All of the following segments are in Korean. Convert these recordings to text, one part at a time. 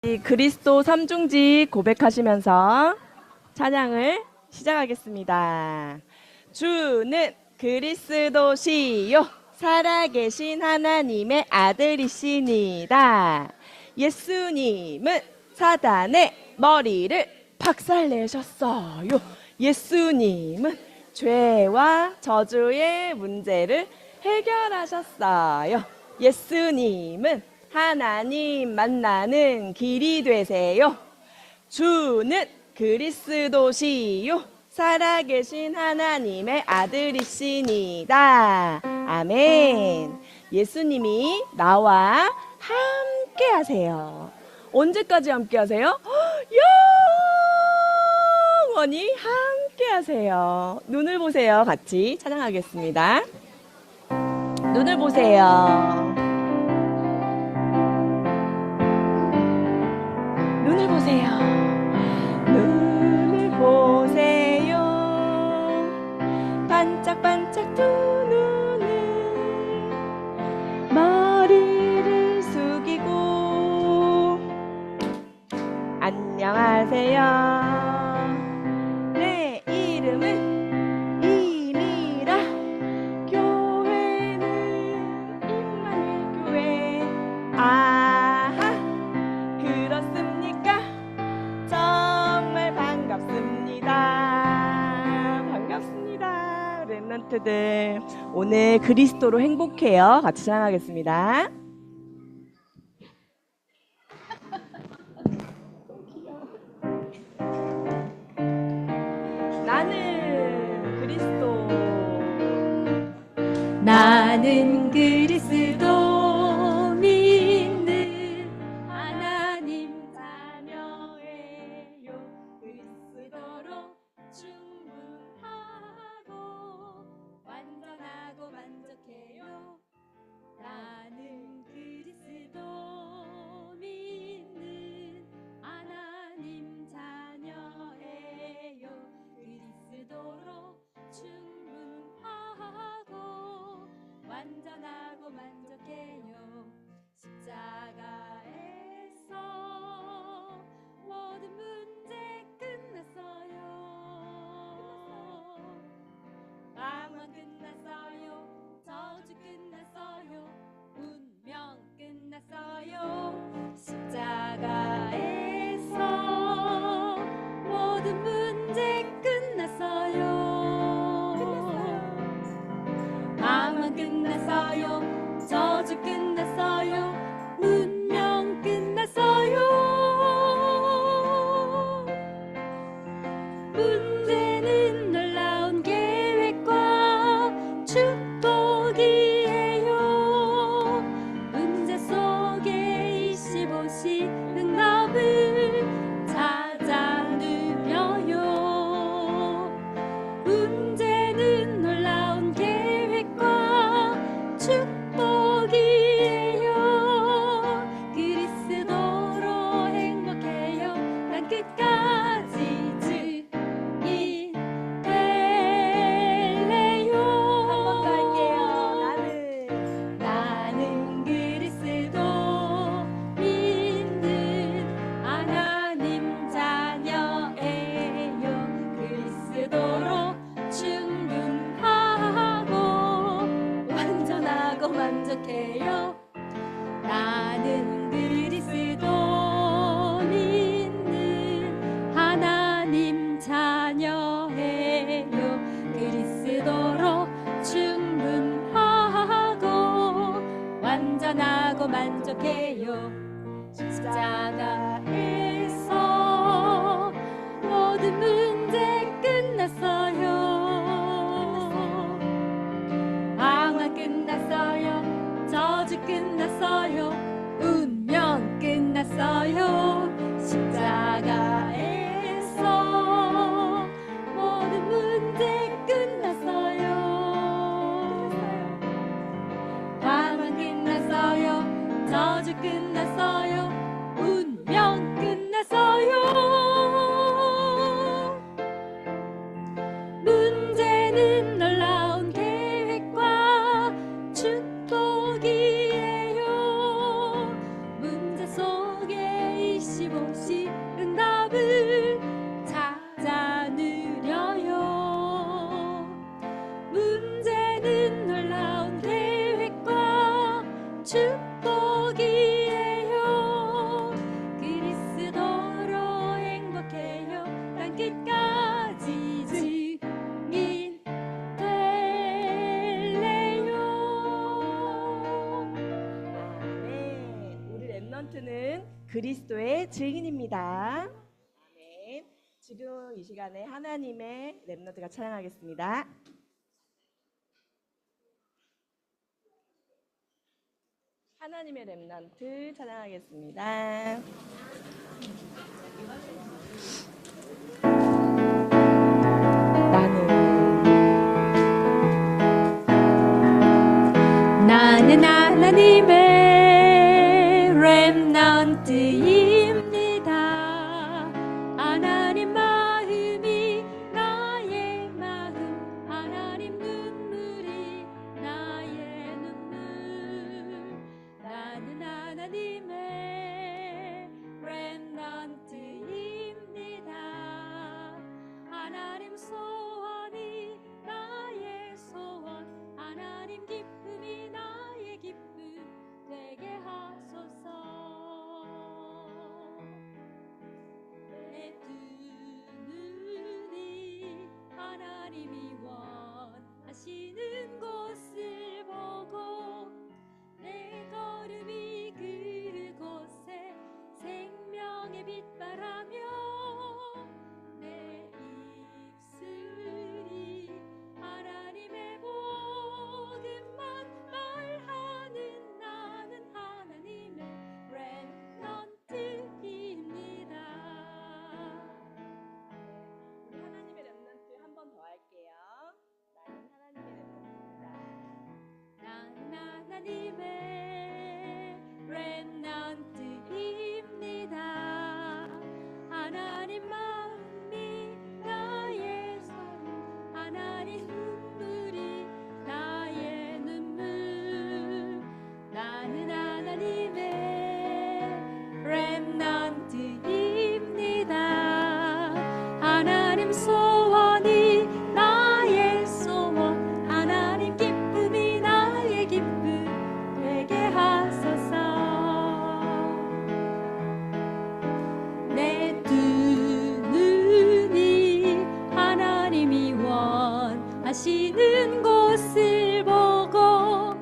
이 그리스도 삼중직 고백하시면서 찬양을 시작하겠습니다. 주는 그리스도시요 살아계신 하나님의 아들이시니다. 예수님은 사단의 머리를 박살내셨어요. 예수님은 죄와 저주의 문제를 해결하셨어요. 예수님은 하나님 만나는 길이 되세요. 주는 그리스도시요 살아계신 하나님의 아들이시니다. 아멘. 예수님이 나와 함께 하세요. 언제까지 함께 하세요? 영원히 함께 하세요. 눈을 보세요. 같이 찬양하겠습니다. 눈을 보세요. 눈을 보세요. 눈을 보세요. 반짝반짝 두 눈을 머리를 숙이고 안녕하세요. 내 이름은 이미라. 교회는 임마누엘 교회. 아하, 그렇습니까? 정말 반갑습니다. 반갑습니다. 랩런트들 오늘 그리스도로 행복해요. 같이 찬양하겠습니다. 나는 그리스도. 나는 그리스도 믿는 하나님 자녀예요. 그리스도로 충분하고 완전하고 만족해요. 나는 그리스도 믿는 하나님 자녀예요. 그리스도로 충분하고 완전하고 만족해요. 십자가에서 모든 문제 끝났어요. 방황 끝났어요. 저주 끝났어요. 운명 끝났어요. 십자가에서 모든 문제 끝났어요. 방황 끝났어요. 저주 끝났어요. 운명 끝났어요. 문제는 놀라운 계획과 축복이에요. 문제 속에 25시 응답을 찾아 누려요. 문제는 놀라운 계획과 축복이에요. 그리스도로 행복해요. 난 끝까지 증인 될래요. 한 번 더 할게요. 나는 그리스도 믿는 하나님 자녀예요. 그리스도로 충분하고 완전하고 만족해요. 나는 그리스도 믿는 하나님 자녀예요. 그리스도로 충분하고 완전하고 만족해요. 십자가에서 모든 문제 끝났어요. 방황 끝났어요. 저주 끝났어요. 운명 끝났어요. 십자가에서 모든 문제 끝났어요. 방황 끝났어요. 저주 끝났어요. 운명 끝났어요. 문제는 놀라운 계획과 축복이에요. 문제 속에 그리스도의 증인입니다. 아멘. 지금 이 시간에 하나님의 렘넌트가 찬양하겠습니다. 하나님의 렘넌트 찬양하겠습니다. 나는 하나님의 렘넌트입니다. 하나님 마음이 나의 마음, 하나님 눈물이 나의 눈물. 나는 하나님의 렘넌트입니다. 하나님 소원이 나의 소원, 하나님 기쁨이 나의 기쁨 되게 하소서. 내 두 눈이 하나님이 원하시는 곳을 보고 내 걸음이 그곳에 생명의 빛바라며 내 입술이 하나님의 복음만 말하는 나는 하나님의 렘넌트입니다. 우리 하나님의 렘넌트 한 번 더 할게요. 나는 하나님의 렘넌트입니다. 나는 하나님의 렘넌트입니다. 하나님 마음이 나의 삶, 하나님 눈물이 나의 눈물. 나는 하나님의 렘넌트입니다. 하나님 소원이 나의 소원, 하나님 기쁨이 나의 기쁨 되게 하소서. 내 두 눈이 하나님이 원하시는 곳을 보고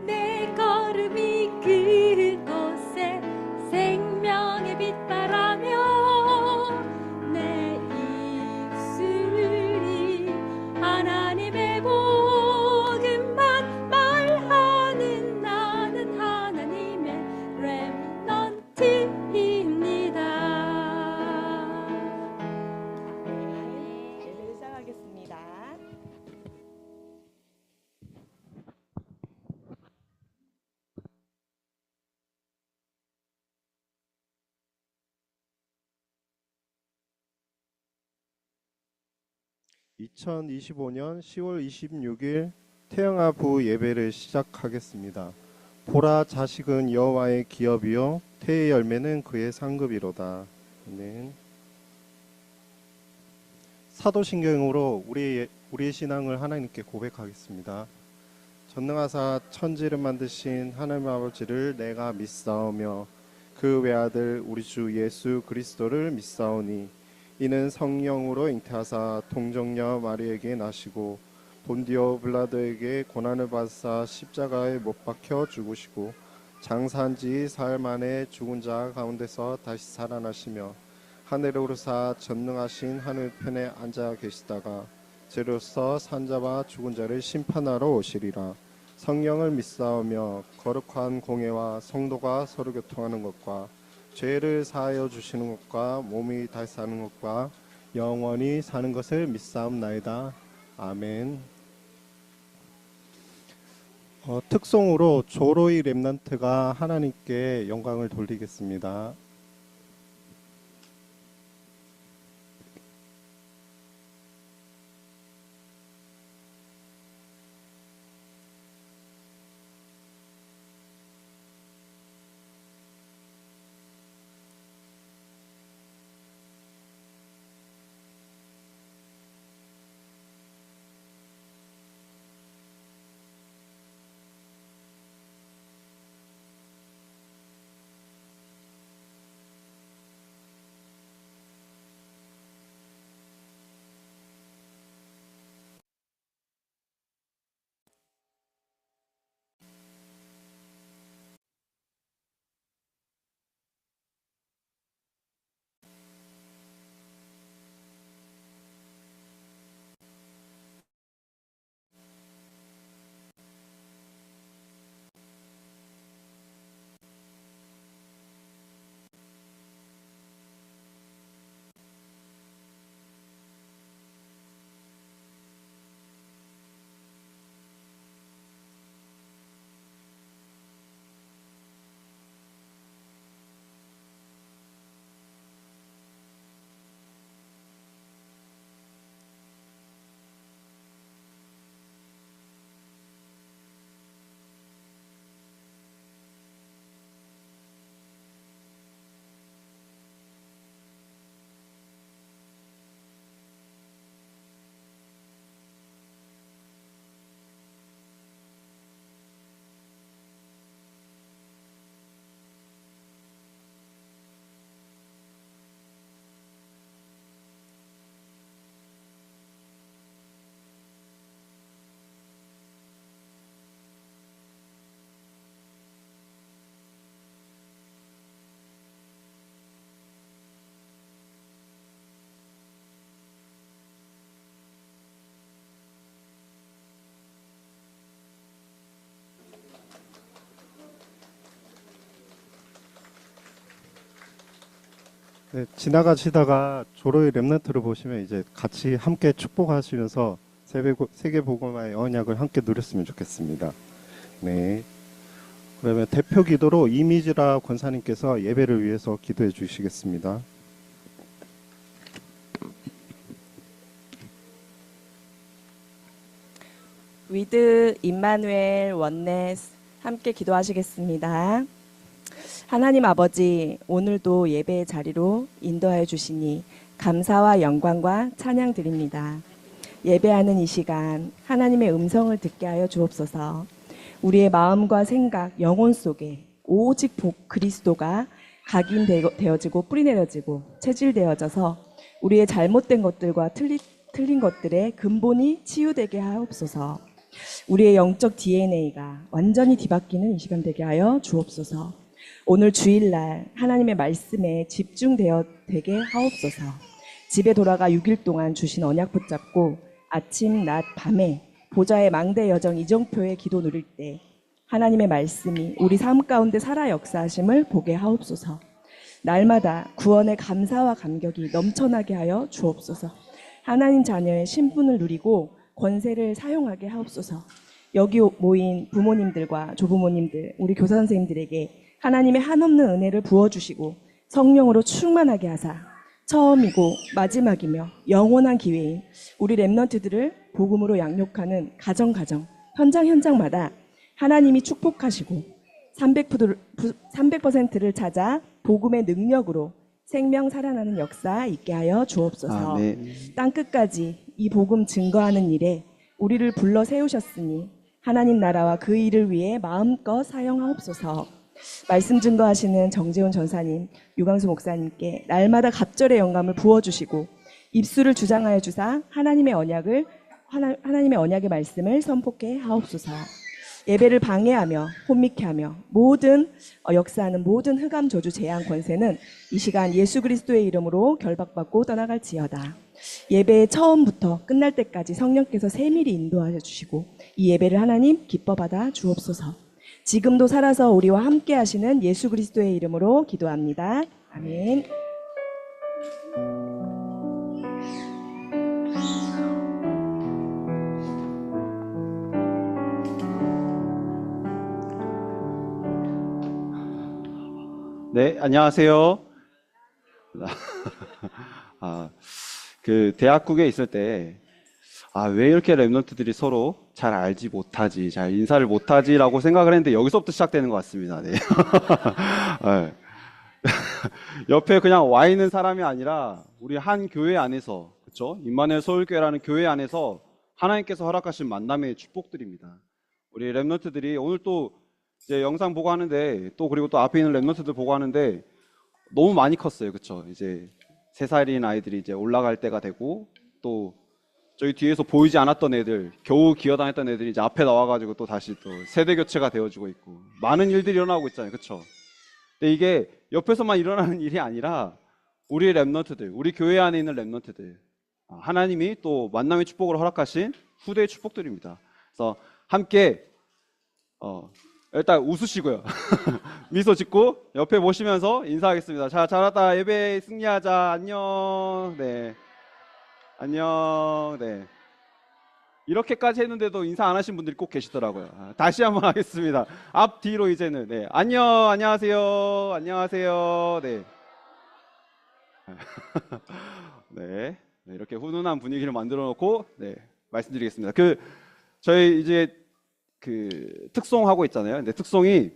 내 걸음이 그곳에 생명의 빛바라며 내 입술이 하나님의 복음만 말하는 나는 하나님의 렘넌트입니다. 예배를 시작하겠습니다. (2025년 10월 26일) 태영아부 예배를 시작하겠습니다. 보라, 자식은 여호와의 기업이요 태의 열매는 그의 상급이로다. 아멘. 사도신경으로 우리의 신앙을 하나님께 고백하겠습니다. 전능하사 천지를 만드신 하나님 아버지를 내가 믿사오며 그 외아들 우리 주 예수 그리스도를 믿사오니 이는 성령으로 잉태하사 동정녀 마리에게 나시고 본디오 빌라도에게 고난을 받으사 십자가에 못 박혀 죽으시고 장사한 지 사흘 만에 죽은 자 가운데서 다시 살아나시며 하늘에 오르사 전능하신 하늘편에 앉아 계시다가 죄로서 산자와 죽은 자를 심판하러 오시리라. 성령을 믿사오며 거룩한 공예와 성도가 서로 교통하는 것과 죄를 사하여 주시는 것과 몸이 다시 사는 것과 영원히 사는 것을 믿사옵나이다. 아멘. 특송으로 조로이 렘넌트가 하나님께 영광을 돌리겠습니다. 네, 지나가시다가 조로의 렘넌트를 보시면 이제 같이 함께 축복하시면서 세계복음화의 언약을 함께 누렸으면 좋겠습니다. 네. 그러면 대표 기도로 이미지라 권사님께서 예배를 위해서 기도해 주시겠습니다. 위드 임마누엘 원네스 함께 기도하시겠습니다. 하나님 아버지, 오늘도 예배의 자리로 인도하여 주시니 감사와 영광과 찬양 드립니다. 예배하는 이 시간 하나님의 음성을 듣게 하여 주옵소서. 우리의 마음과 생각, 영혼 속에 오직 그리스도가 각인되어지고 뿌리내려지고 체질되어져서 우리의 잘못된 것들과 틀린 것들의 근본이 치유되게 하옵소서. 우리의 영적 DNA가 완전히 뒤바뀌는 이 시간 되게 하여 주옵소서. 오늘 주일날 하나님의 말씀에 집중되어 되게 하옵소서. 집에 돌아가 6일 동안 주신 언약 붙잡고 아침, 낮, 밤에 보좌의 망대 여정 이정표의 기도 누릴 때 하나님의 말씀이 우리 삶 가운데 살아 역사하심을 보게 하옵소서. 날마다 구원의 감사와 감격이 넘쳐나게 하여 주옵소서. 하나님 자녀의 신분을 누리고 권세를 사용하게 하옵소서. 여기 모인 부모님들과 조부모님들, 우리 교사 선생님들에게 하나님의 한없는 은혜를 부어주시고 성령으로 충만하게 하사 처음이고 마지막이며 영원한 기회인 우리 렘넌트들을 복음으로 양육하는 가정 현장마다 하나님이 축복하시고 300%를 찾아 복음의 능력으로 생명 살아나는 역사 있게 하여 주옵소서. 아멘. 땅끝까지 이 복음 증거하는 일에 우리를 불러 세우셨으니 하나님 나라와 그 일을 위해 마음껏 사용하옵소서. 말씀 증거하시는 정재훈 전사님, 유광수 목사님께 날마다 갑절의 영감을 부어주시고 입술을 주장하여 주사 하나님의 언약의 말씀을 선포케 하옵소서. 예배를 방해하며 혼미케 하며 모든 역사하는 모든 흑암 저주 재앙 권세는 이 시간 예수 그리스도의 이름으로 결박받고 떠나갈지어다. 예배의 처음부터 끝날 때까지 성령께서 세밀히 인도하여 주시고 이 예배를 하나님 기뻐 받아 주옵소서. 지금도 살아서 우리와 함께 하시는 예수 그리스도의 이름으로 기도합니다. 아멘. 네, 안녕하세요. 그 대학국에 있을 때, 왜 이렇게 랩런트들이 서로 잘 알지 못하지, 잘 인사를 못하지라고 생각을 했는데 여기서부터 시작되는 것 같습니다. 네. 네. 옆에 그냥 와 있는 사람이 아니라 우리 한 교회 안에서, 그렇죠? 임마누엘 서울교회라는 교회 안에서 하나님께서 허락하신 만남의 축복들입니다. 우리 랩런트들이 오늘 또 이제 영상 보고 하는데 그리고 또 앞에 있는 랩런트들 보고 하는데 너무 많이 컸어요. 그렇죠? 이제 3살인 아이들이 이제 올라갈 때가 되고 또 저희 뒤에서 보이지 않았던 애들, 겨우 기어다녔던 애들이 이제 앞에 나와가지고 또 다시 또 세대 교체가 되어지고 있고 많은 일들이 일어나고 있잖아요. 그렇죠? 근데 이게 옆에서만 일어나는 일이 아니라 우리 랩런트들, 우리 교회 안에 있는 랩런트들, 하나님이 또 만남의 축복을 허락하신 후대의 축복들입니다. 그래서 함께 일단 웃으시고요. 미소 짓고 옆에 보시면서 인사하겠습니다. 자, 잘했다. 예배 승리하자. 안녕. 네. 안녕. 네. 이렇게까지 했는데도 인사 안 하신 분들이 꼭 계시더라고요. 다시 한번 하겠습니다. 앞 뒤로 이제는 네. 안녕하세요. 안녕하세요. 네. 네. 네. 이렇게 훈훈한 분위기를 만들어 놓고 네. 말씀드리겠습니다. 저희 이제 특송하고 있잖아요. 근데 특송이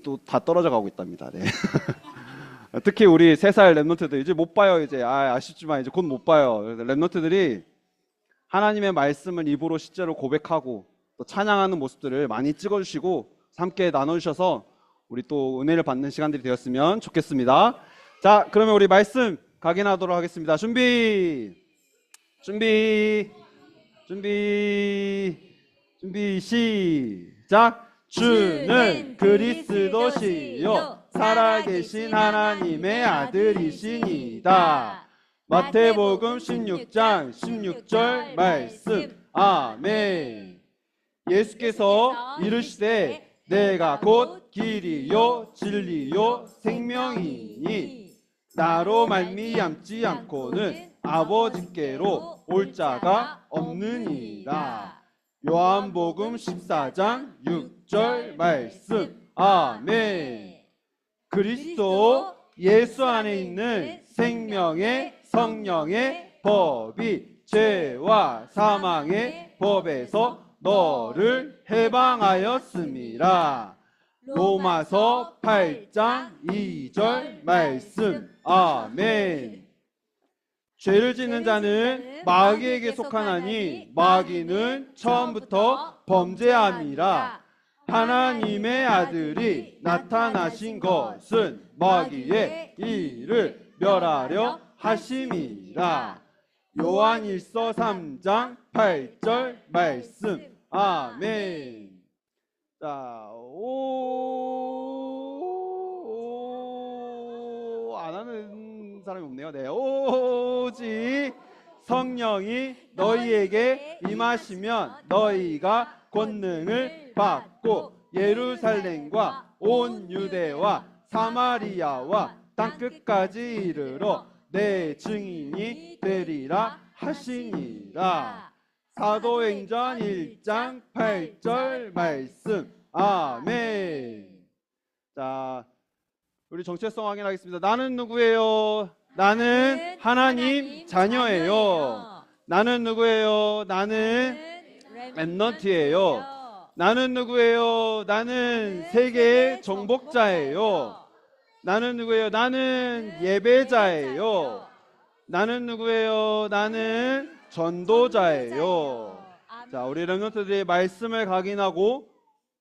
또 다 떨어져 가고 있답니다. 네. 특히 우리 3살 랩런트들 이제 못 봐요. 이제 아쉽지만 이제 곧 못 봐요. 그래서 랩런트들이 하나님의 말씀을 입으로 실제로 고백하고 또 찬양하는 모습들을 많이 찍어주시고 함께 나눠주셔서 우리 또 은혜를 받는 시간들이 되었으면 좋겠습니다. 자, 그러면 우리 말씀 각인하도록 하겠습니다. 준비 시작. 주는 그리스도시요 살아계신 하나님의 아들이시니다. 마태복음 16장 16절 말씀. 아멘. 예수께서 이르시되 내가 곧 길이요 진리요 생명이니 나로 말미암지 않고는 아버지께로 올 자가 없느니라. 요한복음 14장 6절 말씀. 아멘. 그리스도 예수 안에 있는 생명의 성령의 법이 죄와 사망의 법에서 너를 해방하였습니다. 로마서 8장 2절 말씀. 아멘. 죄를 짓는 자는 마귀에게 속하나니 마귀는 처음부터 범죄함이라. 하나님의 아들이 나타나신 것은 마귀의 일을 멸하려 하심이라. 요한일서 3장 8절 말씀. 아멘. 자, 안 하는 사람이 없네요. 네. 오직 성령이 너희에게 임하시면 너희가 권능을 받고 예루살렘과 온 유대와 사마리아와 땅끝까지 이르러 내 증인이 되리라 하시니라. 사도행전 1장 8절 말씀. 아멘. 자, 우리 정체성 확인하겠습니다. 나는 누구예요? 나는 하나님 자녀예요. 나는 누구예요? 나는 렘넌트예요. 나는 누구예요? 나는 세계의 정복자예요. 나는 누구예요? 나는 예배자예요. 나는 누구예요? 나는 전도자예요. 자, 우리 렘넌트들의 말씀을 각인하고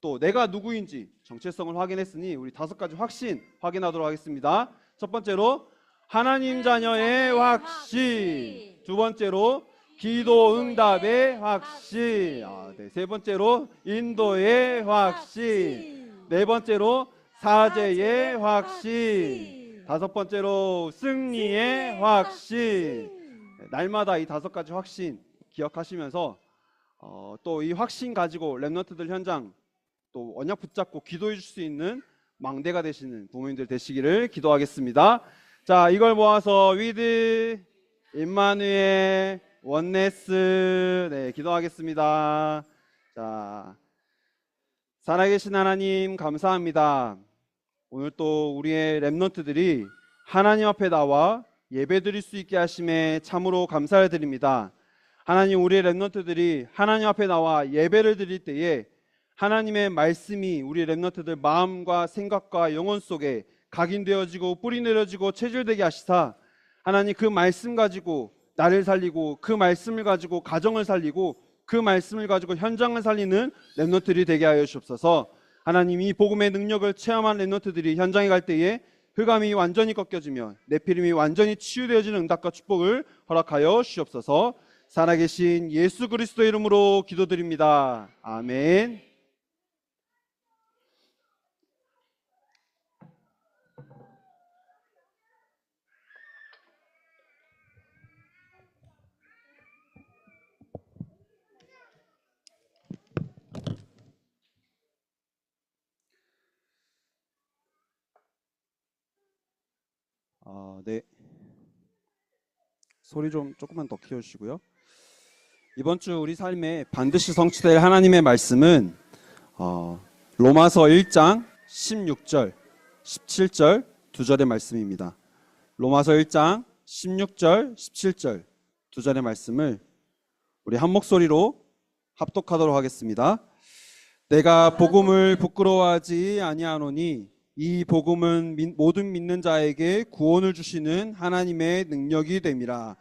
또 내가 누구인지 정체성을 확인했으니 우리 5가지 확신 확인하도록 하겠습니다. 첫 번째로 하나님 자녀의 확신. 두 번째로 기도 응답의 확신. 네. 세 번째로 인도의 확신. 네 번째로 사제의 확신. 5번째로 승리의 확신. 날마다 이 5가지 확신 기억하시면서 또 이 확신 가지고 렘넌트들 현장 또 언약 붙잡고 기도해 줄 수 있는 망대가 되시는 부모님들 되시기를 기도하겠습니다. 자, 이걸 모아서 위드 임마누엘 원네스. 네, 기도하겠습니다. 자, 살아계신 하나님 감사합니다. 오늘 또 우리의 렘넌트들이 하나님 앞에 나와 예배드릴 수 있게 하심에 참으로 감사를 드립니다. 하나님, 우리의 렘넌트들이 하나님 앞에 나와 예배를 드릴 때에 하나님의 말씀이 우리 렘넌트들 마음과 생각과 영혼 속에 각인되어지고 뿌리 내려지고 체질되게 하시사 하나님 그 말씀 가지고 나를 살리고 그 말씀을 가지고 가정을 살리고 그 말씀을 가지고 현장을 살리는 렘넌트들이 되게 하여 주옵소서. 하나님, 이 복음의 능력을 체험한 렘넌트들이 현장에 갈 때에 흑암이 완전히 꺾여지며 네피림이 완전히 치유되어지는 응답과 축복을 허락하여 주옵소서. 살아계신 예수 그리스도 이름으로 기도드립니다. 아멘. 네. 소리 좀 조금만 더 키워주시고요. 이번 주 우리 삶에 반드시 성취될 하나님의 말씀은 로마서 1장 16절, 17절 두 절의 말씀입니다. 로마서 1장 16절, 17절 두 절의 말씀을 우리 한 목소리로 합독하도록 하겠습니다. 내가 복음을 부끄러워하지 아니하노니 이 복음은 모든 믿는 자에게 구원을 주시는 하나님의 능력이 됨이라.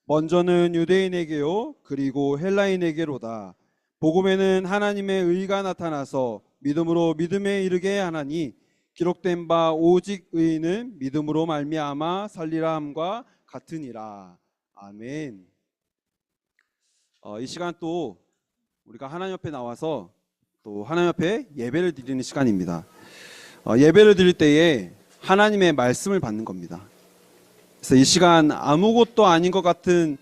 먼저는 유대인에게요 그리고 헬라인에게로다. 복음에는 하나님의 의가 나타나서 믿음으로 믿음에 이르게 하나니 기록된 바 오직 의인은 믿음으로 말미암아 살리라 함과 같으니라. 아멘. 이 시간 또 우리가 하나님 앞에 나와서 또 하나님 앞에 예배를 드리는 시간입니다. 예배를 드릴 때에 하나님의 말씀을 받는 겁니다. 그래서 이 시간 아무것도 아닌 것 같은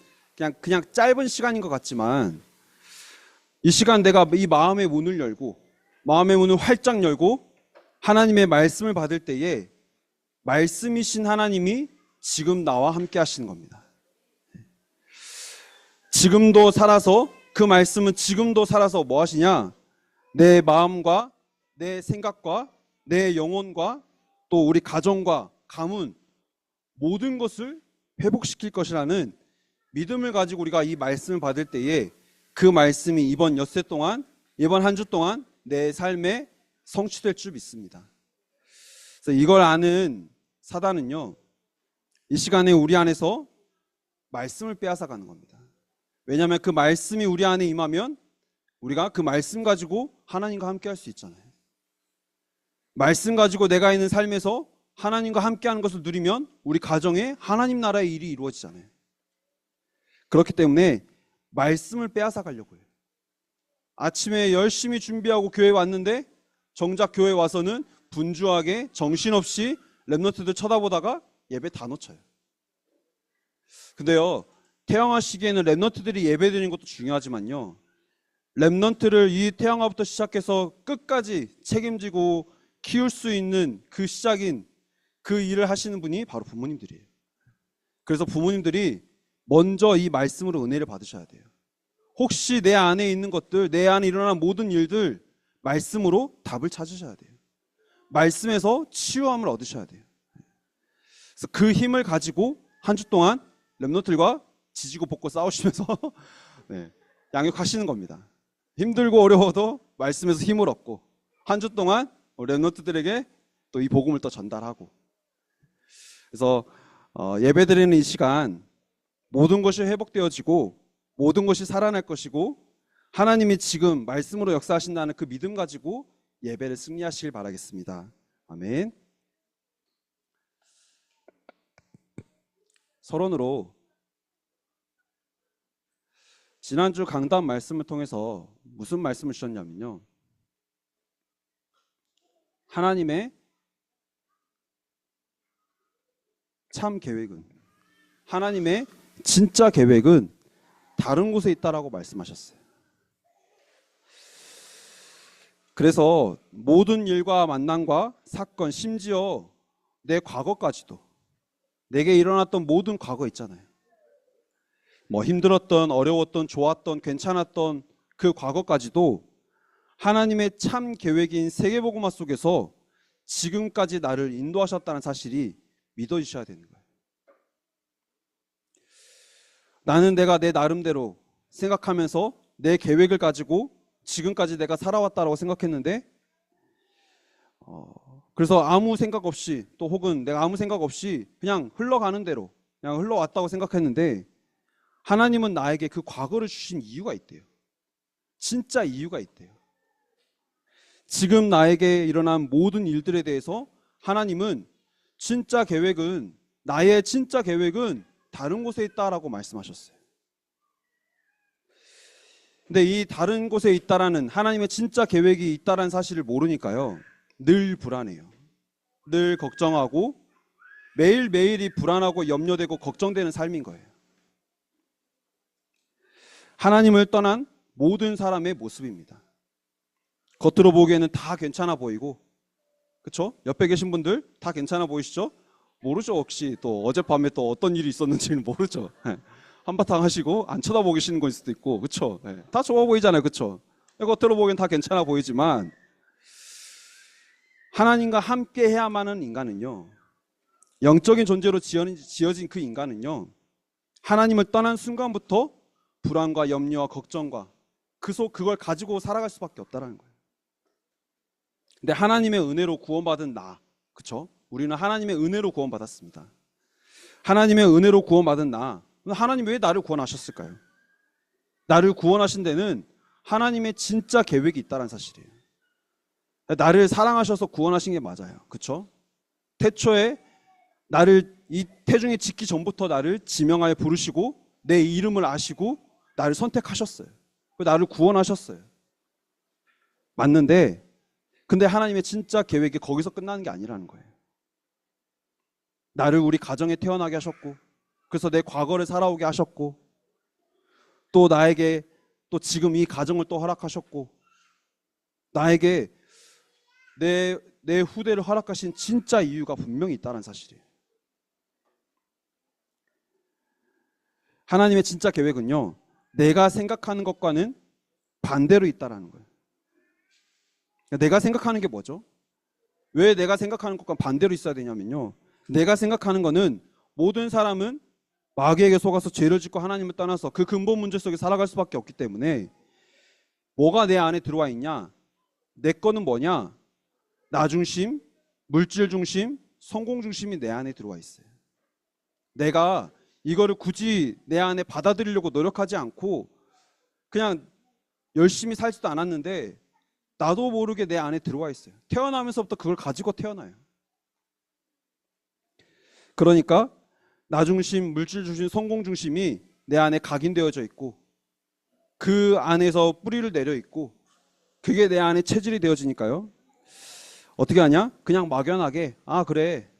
그냥 짧은 시간인 것 같지만 이 시간 내가 이 마음의 문을 열고 마음의 문을 활짝 열고 하나님의 말씀을 받을 때에 말씀이신 하나님이 지금 나와 함께 하시는 겁니다. 지금도 살아서, 그 말씀은 지금도 살아서 뭐 하시냐? 내 마음과 내 생각과 내 영혼과 또 우리 가정과 가문 모든 것을 회복시킬 것이라는 믿음을 가지고 우리가 이 말씀을 받을 때에 그 말씀이 이번 엿새 동안, 이번 한 주 동안 내 삶에 성취될 줄 믿습니다. 그래서 이걸 아는 사단은요, 이 시간에 우리 안에서 말씀을 빼앗아 가는 겁니다. 왜냐하면 그 말씀이 우리 안에 임하면 우리가 그 말씀 가지고 하나님과 함께 할 수 있잖아요. 말씀 가지고 내가 있는 삶에서 하나님과 함께하는 것을 누리면 우리 가정에 하나님 나라의 일이 이루어지잖아요. 그렇기 때문에 말씀을 빼앗아 가려고 해요. 아침에 열심히 준비하고 교회에 왔는데 정작 교회에 와서는 분주하게 정신없이 랩런트들 쳐다보다가 예배 다 놓쳐요. 근데요, 태양화 시기에는 랩런트들이 예배 드리는 것도 중요하지만요, 랩런트를 이 태양화부터 시작해서 끝까지 책임지고 키울 수 있는 그 시작인 그 일을 하시는 분이 바로 부모님들이에요. 그래서 부모님들이 먼저 이 말씀으로 은혜를 받으셔야 돼요. 혹시 내 안에 있는 것들, 내 안에 일어난 모든 일들 말씀으로 답을 찾으셔야 돼요. 말씀에서 치유함을 얻으셔야 돼요. 그래서 그 힘을 가지고 한 주 동안 랩런트들과 지지고 볶고 싸우시면서 네, 양육하시는 겁니다. 힘들고 어려워도 말씀에서 힘을 얻고 한 주 동안 랩런트들에게 또 이 복음을 또 전달하고. 그래서 예배드리는 이 시간 모든 것이 회복되어지고 모든 것이 살아날 것이고 하나님이 지금 말씀으로 역사하신다는 그 믿음 가지고 예배를 승리하시길 바라겠습니다. 아멘. 서론으로 지난주 강단 말씀을 통해서 무슨 말씀을 주셨냐면요, 하나님의 참 계획은, 하나님의 진짜 계획은 다른 곳에 있다라고 말씀하셨어요. 그래서 모든 일과 만남과 사건, 심지어 내 과거까지도, 내게 일어났던 모든 과거 있잖아요. 뭐 힘들었던, 어려웠던, 좋았던, 괜찮았던 그 과거까지도 하나님의 참 계획인 세계복음화 속에서 지금까지 나를 인도하셨다는 사실이 믿어지셔야 되는 거예요. 나는 내가 내 나름대로 생각하면서 내 계획을 가지고 지금까지 내가 살아왔다고 생각했는데 그래서 아무 생각 없이, 또 혹은 내가 아무 생각 없이 그냥 흘러가는 대로 그냥 흘러왔다고 생각했는데 하나님은 나에게 그 과거를 주신 이유가 있대요. 진짜 이유가 있대요. 지금 나에게 일어난 모든 일들에 대해서 하나님은 진짜 계획은, 나의 진짜 계획은 다른 곳에 있다라고 말씀하셨어요. 근데 이 다른 곳에 있다라는, 하나님의 진짜 계획이 있다라는 사실을 모르니까요, 늘 불안해요. 늘 걱정하고 매일매일이 불안하고 염려되고 걱정되는 삶인 거예요. 하나님을 떠난 모든 사람의 모습입니다. 겉으로 보기에는 다 괜찮아 보이고, 그렇죠? 옆에 계신 분들 다 괜찮아 보이시죠? 모르죠. 혹시 또 어젯밤에 또 어떤 일이 있었는지는 모르죠. 한바탕 하시고 안 쳐다보고 계시는 거일 수도 있고, 그렇죠? 다 좋아 보이잖아요, 그렇죠? 겉으로 보기엔 다 괜찮아 보이지만 하나님과 함께 해야만 하는 인간은요, 영적인 존재로 지어진 그 인간은요, 하나님을 떠난 순간부터 불안과 염려와 걱정과 그걸 가지고 살아갈 수밖에 없다는 거예요. 근데 하나님의 은혜로 구원받은 나, 그렇죠? 우리는 하나님의 은혜로 구원받았습니다. 하나님의 은혜로 구원받은 나, 하나님 왜 나를 구원하셨을까요? 나를 구원하신 데는 하나님의 진짜 계획이 있다는 사실이에요. 나를 사랑하셔서 구원하신 게 맞아요, 그렇죠? 태초에 나를 이 태중에 짓기 전부터 나를 지명하여 부르시고 내 이름을 아시고 나를 선택하셨어요. 나를 구원하셨어요. 맞는데 근데 하나님의 진짜 계획이 거기서 끝나는 게 아니라는 거예요. 나를 우리 가정에 태어나게 하셨고, 그래서 내 과거를 살아오게 하셨고, 또 나에게 또 지금 이 가정을 또 허락하셨고, 나에게 내 후대를 허락하신 진짜 이유가 분명히 있다는 사실이에요. 하나님의 진짜 계획은요, 내가 생각하는 것과는 반대로 있다라는 거예요. 내가 생각하는 게 뭐죠? 왜 내가 생각하는 것과 반대로 있어야 되냐면요, 내가 생각하는 거는 모든 사람은 마귀에게 속아서 죄를 짓고 하나님을 떠나서 그 근본 문제 속에 살아갈 수밖에 없기 때문에 뭐가 내 안에 들어와 있냐? 내 거는 뭐냐? 나 중심, 물질 중심, 성공 중심이 내 안에 들어와 있어요. 내가 이거를 굳이 내 안에 받아들이려고 노력하지 않고 그냥 열심히 살지도 않았는데 나도 모르게 내 안에 들어와 있어요. 태어나면서부터 그걸 가지고 태어나요. 그러니까 나 중심, 물질 중심, 성공 중심이 내 안에 각인되어져 있고 그 안에서 뿌리를 내려 있고 그게 내 안에 체질이 되어지니까요. 어떻게 하냐? 그냥 막연하게 아 그래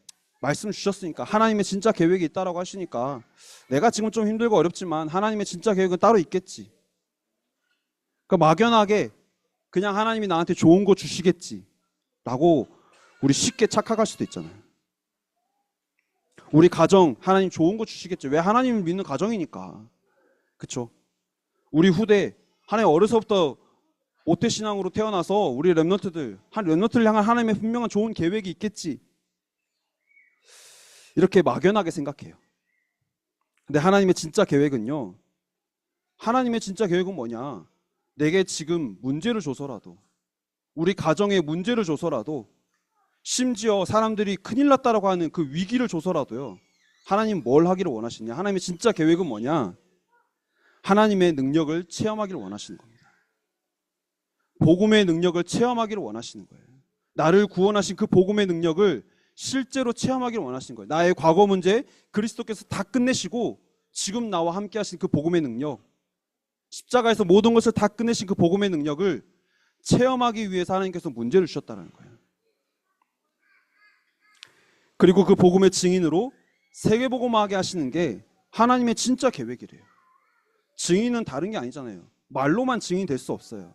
말씀 주셨으니까 하나님의 진짜 계획이 있다라고 하시니까 내가 지금 좀 힘들고 어렵지만 하나님의 진짜 계획은 따로 있겠지. 그러니까 막연하게 그냥 하나님이 나한테 좋은 거 주시겠지 라고 우리 쉽게 착각할 수도 있잖아요. 우리 가정 하나님 좋은 거 주시겠죠. 왜? 하나님을 믿는 가정이니까. 그렇죠? 우리 후대 하나님 어려서부터 모태신앙으로 태어나서 우리 렘넌트를 향한 하나님의 분명한 좋은 계획이 있겠지. 이렇게 막연하게 생각해요. 근데 하나님의 진짜 계획은요. 하나님의 진짜 계획은 뭐냐? 내게 지금 문제를 줘서라도 우리 가정에 문제를 줘서라도 심지어 사람들이 큰일 났다라고 하는 그 위기를 줘서라도요. 하나님 뭘 하기를 원하시냐? 하나님의 진짜 계획은 뭐냐? 하나님의 능력을 체험하기를 원하시는 겁니다. 복음의 능력을 체험하기를 원하시는 거예요. 나를 구원하신 그 복음의 능력을 실제로 체험하기를 원하시는 거예요. 나의 과거 문제 그리스도께서 다 끝내시고 지금 나와 함께 하신 그 복음의 능력, 십자가에서 모든 것을 다 끝내신 그 복음의 능력을 체험하기 위해서 하나님께서 문제를 주셨다는 거예요. 그리고 그 복음의 증인으로 세계복음화하게 하시는 게 하나님의 진짜 계획이래요. 증인은 다른 게 아니잖아요. 말로만 증인이 될 수 없어요.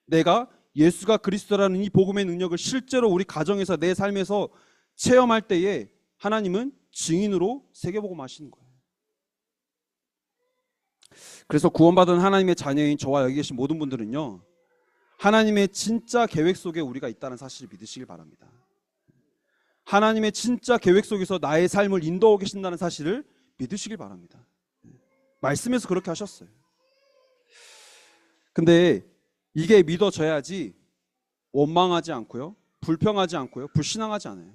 내가 예수가 그리스도라는 이 복음의 능력을 실제로 우리 가정에서 내 삶에서 체험할 때에 하나님은 증인으로 세계복음화하시는 거예요. 그래서 구원받은 하나님의 자녀인 저와 여기 계신 모든 분들은요, 하나님의 진짜 계획 속에 우리가 있다는 사실을 믿으시길 바랍니다. 하나님의 진짜 계획 속에서 나의 삶을 인도하고 계신다는 사실을 믿으시길 바랍니다. 말씀에서 그렇게 하셨어요. 근데 이게 믿어져야지 원망하지 않고요, 불평하지 않고요, 불신앙하지 않아요.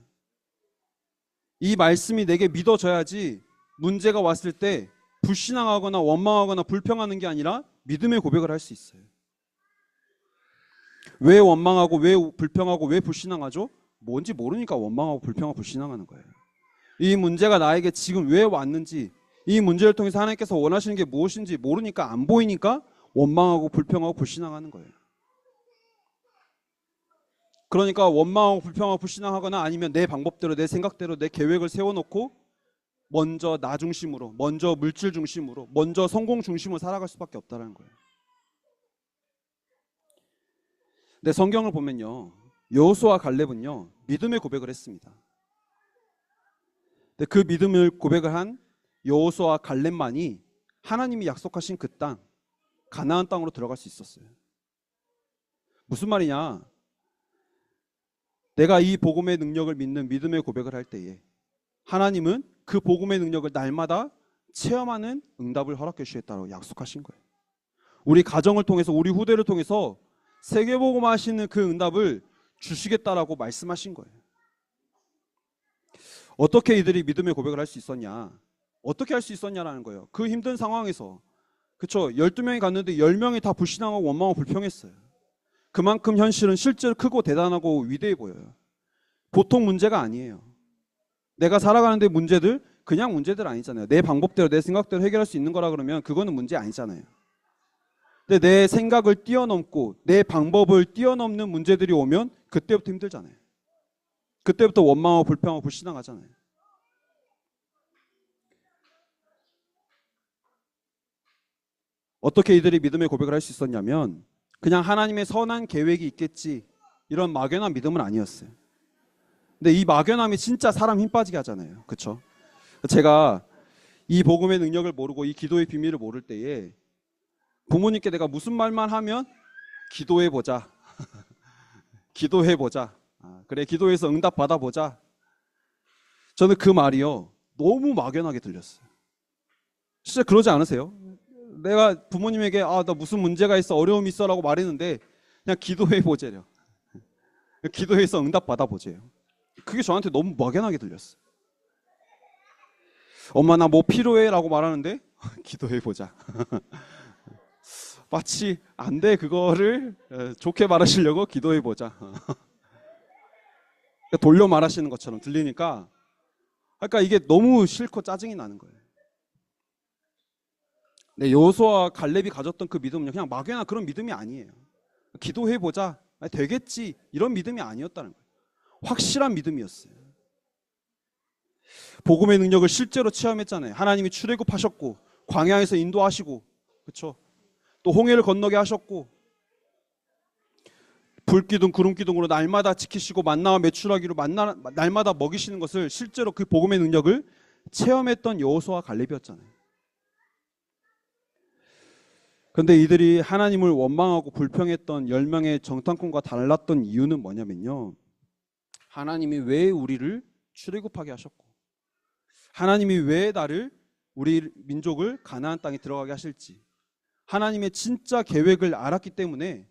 이 말씀이 내게 믿어져야지 문제가 왔을 때 불신앙하거나 원망하거나 불평하는 게 아니라 믿음의 고백을 할 수 있어요. 왜 원망하고 왜 불평하고 왜 불신앙하죠? 뭔지 모르니까 원망하고 불평하고 불신앙하는 거예요. 이 문제가 나에게 지금 왜 왔는지, 이 문제를 통해서 하나님께서 원하시는 게 무엇인지 모르니까, 안 보이니까 원망하고 불평하고 불신앙하는 거예요. 그러니까 원망하고 불평하고 불신앙하거나 아니면 내 방법대로 내 생각대로 내 계획을 세워놓고 먼저 나 중심으로, 먼저 물질 중심으로, 먼저 성공 중심으로 살아갈 수밖에 없다는 거예요. 근데 성경을 보면요, 여호수아와 갈렙은요 믿음의 고백을 했습니다. 근데 그 믿음을 고백을 한 여호수아와 갈렙만이 하나님이 약속하신 그 땅, 가나안 땅으로 들어갈 수 있었어요. 무슨 말이냐? 내가 이 복음의 능력을 믿는 믿음의 고백을 할 때에 하나님은 그 복음의 능력을 날마다 체험하는 응답을 허락해 주시겠다고 약속하신 거예요. 우리 가정을 통해서, 우리 후대를 통해서 세계복음 하시는 그 응답을 주시겠다라고 말씀하신 거예요. 어떻게 이들이 믿음의 고백을 할 수 있었냐? 어떻게 할 수 있었냐라는 거예요. 그 힘든 상황에서, 그렇죠? 12명이 갔는데 10명이 다 불신앙하고 원망하고 불평했어요. 그만큼 현실은 실제로 크고 대단하고 위대해 보여요. 보통 문제가 아니에요. 내가 살아가는데 문제들 그냥 문제들 아니잖아요. 내 방법대로 내 생각대로 해결할 수 있는 거라 그러면 그거는 문제 아니잖아요. 근데 내 생각을 뛰어넘고 내 방법을 뛰어넘는 문제들이 오면 그때부터 힘들잖아요. 그때부터 원망하고 불평하고 불신앙하잖아요. 어떻게 이들이 믿음의 고백을 할 수 있었냐면 그냥 하나님의 선한 계획이 있겠지 이런 막연한 믿음은 아니었어요. 근데 이 막연함이 진짜 사람 힘 빠지게 하잖아요. 그렇죠? 제가 이 복음의 능력을 모르고 이 기도의 비밀을 모를 때에 부모님께 내가 무슨 말만 하면 기도해보자. 기도해보자. 그래, 기도해서 응답 받아보자. 저는 그 말이요, 너무 막연하게 들렸어요. 진짜 그러지 않으세요? 내가 부모님에게 나 무슨 문제가 있어, 어려움이 있어 라고 말했는데 그냥 기도해보재요. 기도해서 응답 받아보재요. 그게 저한테 너무 막연하게 들렸어요. 엄마 나 뭐 필요해 라고 말하는데 기도해보자. 마치 안 돼 그거를 좋게 말하시려고 기도해보자. 돌려 말하시는 것처럼 들리니까 그러니까 이게 너무 싫고 짜증이 나는 거예요. 네, 여호수아와 갈렙이 가졌던 그 믿음은 그냥 막연한 그런 믿음이 아니에요. 기도해보자, 되겠지, 이런 믿음이 아니었다는 거예요. 확실한 믿음이었어요. 복음의 능력을 실제로 체험했잖아요. 하나님이 출애굽하셨고 광야에서 인도하시고, 그렇죠? 또 홍해를 건너게 하셨고 불기둥 구름기둥으로 날마다 지키시고 만나와 메추라기로 날마다 먹이시는 것을 실제로 그 복음의 능력을 체험했던 여호수아와 갈렙이었잖아요. 그런데 이들이 하나님을 원망하고 불평했던 10명의 정탐꾼과 달랐던 이유는 뭐냐면요, 하나님이 왜 우리를 출애굽하게 하셨고 하나님이 왜 나를, 우리 민족을 가나안 땅에 들어가게 하실지 하나님의 진짜 계획을 알았기 때문에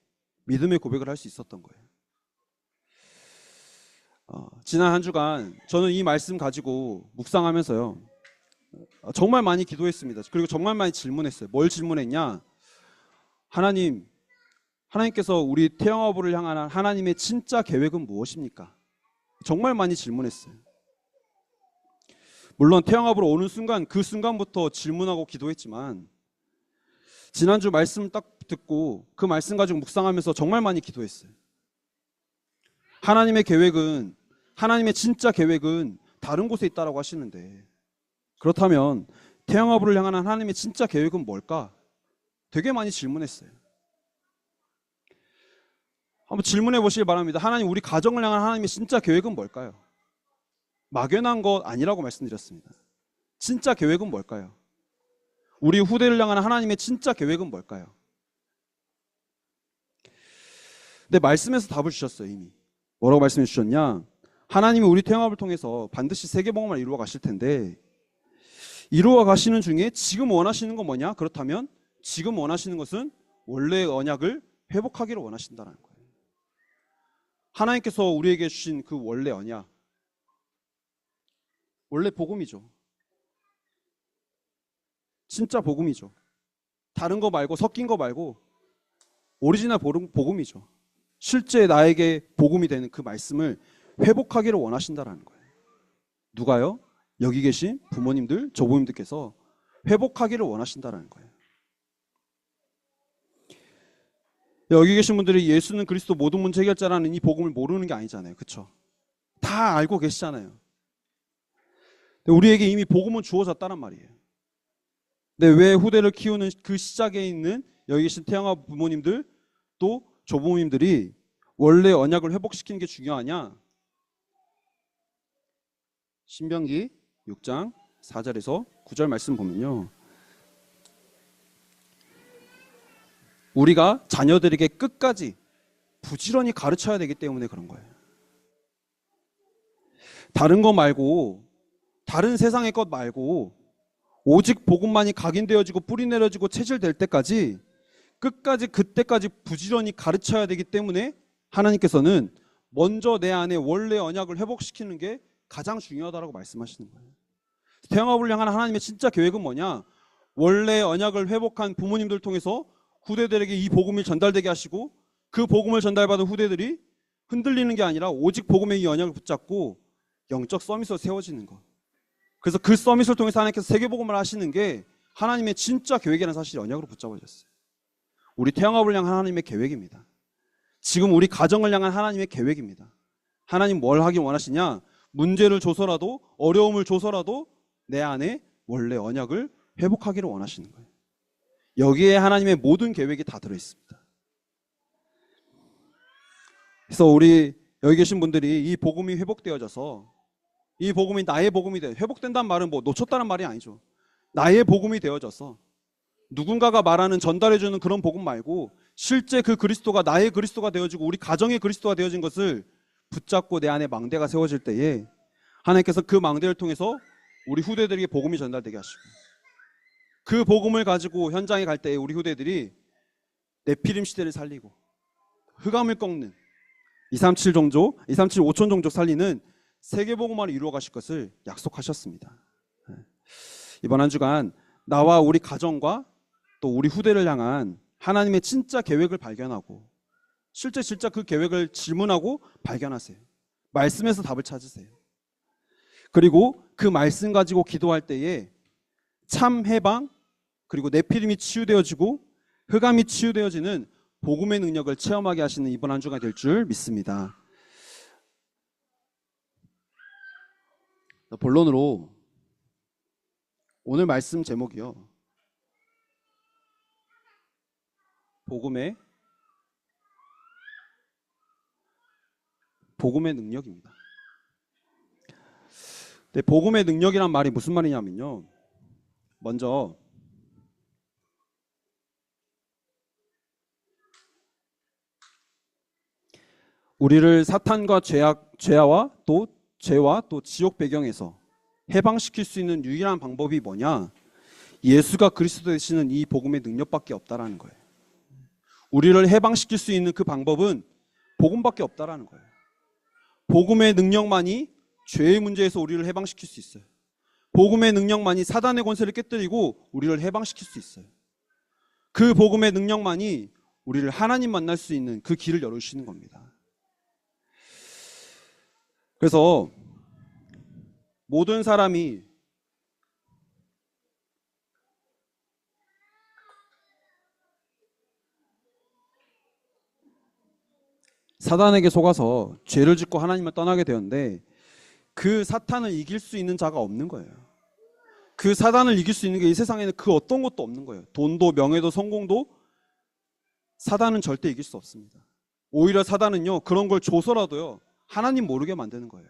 믿음의 고백을 할 수 있었던 거예요. 지난 한 주간 저는 이 말씀 가지고 묵상하면서요, 정말 많이 기도했습니다. 그리고 정말 많이 질문했어요. 뭘 질문했냐? 하나님께서 우리 태영아부를 향한 하나님의 진짜 계획은 무엇입니까? 정말 많이 질문했어요. 물론 태영아부로 오는 순간, 그 순간부터 질문하고 기도했지만 지난주 말씀 딱 듣고 그 말씀 가지고 묵상하면서 정말 많이 기도했어요. 하나님의 계획은, 하나님의 진짜 계획은 다른 곳에 있다라고 하시는데, 그렇다면 태영아부를 향한 하나님의 진짜 계획은 뭘까? 되게 많이 질문했어요. 한번 질문해 보시길 바랍니다. 하나님, 우리 가정을 향한 하나님의 진짜 계획은 뭘까요? 막연한 것 아니라고 말씀드렸습니다. 진짜 계획은 뭘까요? 우리 후대를 향한 하나님의 진짜 계획은 뭘까요? 근데 말씀에서 답을 주셨어요. 이미 뭐라고 말씀해 주셨냐? 하나님이 우리 태영아부를 통해서 반드시 세계복음을 이루어 가실 텐데, 이루어 가시는 중에 지금 원하시는 건 뭐냐? 그렇다면 지금 원하시는 것은 원래의 언약을 회복하기를 원하신다는 거예요. 하나님께서 우리에게 주신 그 원래 언약, 원래 복음이죠. 진짜 복음이죠. 다른 거 말고, 섞인 거 말고 오리지널 복음이죠. 실제 나에게 복음이 되는 그 말씀을 회복하기를 원하신다는 거예요. 누가요? 여기 계신 부모님들, 조부모님들께서 회복하기를 원하신다는 거예요. 여기 계신 분들이 예수는 그리스도 모든 문제 해결자라는 이 복음을 모르는 게 아니잖아요. 그렇죠? 다 알고 계시잖아요. 우리에게 이미 복음은 주어졌다는 말이에요. 근데 왜 후대를 키우는 그 시작에 있는 여기 계신 태영아 부모님들, 또 조부모님들이 원래 언약을 회복시키는 게 중요하냐? 신명기 6장 4절에서 9절 말씀 보면요, 우리가 자녀들에게 끝까지 부지런히 가르쳐야 되기 때문에 그런 거예요. 다른 거 말고, 다른 세상의 것 말고 오직 복음만이 각인되어지고 뿌리 내려지고 체질될 때까지, 끝까지 그때까지 부지런히 가르쳐야 되기 때문에 하나님께서는 먼저 내 안에 원래 언약을 회복시키는 게 가장 중요하다고 말씀하시는 거예요. 태영아부를 향한 하나님의 진짜 계획은 뭐냐? 원래 언약을 회복한 부모님들 통해서 후대들에게 이 복음이 전달되게 하시고, 그 복음을 전달받은 후대들이 흔들리는 게 아니라 오직 복음의 이 언약을 붙잡고 영적 서밋으로 세워지는 것. 그래서 그 서밋을 통해서 하나님께서 세계복음을 하시는 게 하나님의 진짜 계획이라는 사실이 언약으로 붙잡아졌어요. 우리 태영아부를 향한 하나님의 계획입니다. 지금 우리 가정을 향한 하나님의 계획입니다. 하나님 뭘 하기 원하시냐? 문제를 줘서라도, 어려움을 줘서라도 내 안에 원래 언약을 회복하기를 원하시는 거예요. 여기에 하나님의 모든 계획이 다 들어있습니다. 그래서 우리 여기 계신 분들이 이 복음이 회복되어져서, 이 복음이 나의 복음이 돼, 회복된다는 말은 뭐 놓쳤다는 말이 아니죠. 나의 복음이 되어져서 누군가가 말하는 전달해주는 그런 복음 말고 실제 그 그리스도가 나의 그리스도가 되어지고 우리 가정의 그리스도가 되어진 것을 붙잡고 내 안에 망대가 세워질 때에 하나님께서 그 망대를 통해서 우리 후대들에게 복음이 전달되게 하시고 그 복음을 가지고 현장에 갈 때에 우리 후대들이 네피림 시대를 살리고 흑암을 꺾는 237 종족, 237 5천 종족 살리는 세계복음화를 이루어 가실 것을 약속하셨습니다. 이번 한 주간 나와 우리 가정과 또 우리 후대를 향한 하나님의 진짜 계획을 발견하고 실제 그 계획을 질문하고 발견하세요. 말씀에서 답을 찾으세요. 그리고 그 말씀 가지고 기도할 때에 참 해방 그리고 네피림이 치유되어지고 흑암이 치유되어지는 복음의 능력을 체험하게 하시는 이번 한 주가 될 줄 믿습니다. 본론으로 오늘 말씀 제목이요. 복음의 능력입니다. 근데 복음의 능력이란 말이 무슨 말이냐면요. 먼저 우리를 사탄과 죄와 또 지옥 배경에서 해방시킬 수 있는 유일한 방법이 뭐냐? 예수가 그리스도 되시는 이 복음의 능력밖에 없다라는 거예요. 우리를 해방시킬 수 있는 그 방법은 복음밖에 없다라는 거예요. 복음의 능력만이 죄의 문제에서 우리를 해방시킬 수 있어요. 복음의 능력만이 사단의 권세를 깨뜨리고 우리를 해방시킬 수 있어요. 그 복음의 능력만이 우리를 하나님 만날 수 있는 그 길을 열어주시는 겁니다. 그래서 모든 사람이 사단에게 속아서 죄를 짓고 하나님을 떠나게 되었는데 그 사탄을 이길 수 있는 자가 없는 거예요. 그 사단을 이길 수 있는 게 이 세상에는 그 어떤 것도 없는 거예요. 돈도 명예도 성공도 사단은 절대 이길 수 없습니다. 오히려 사단은요, 그런 걸 줘서라도요 하나님 모르게 만드는 거예요.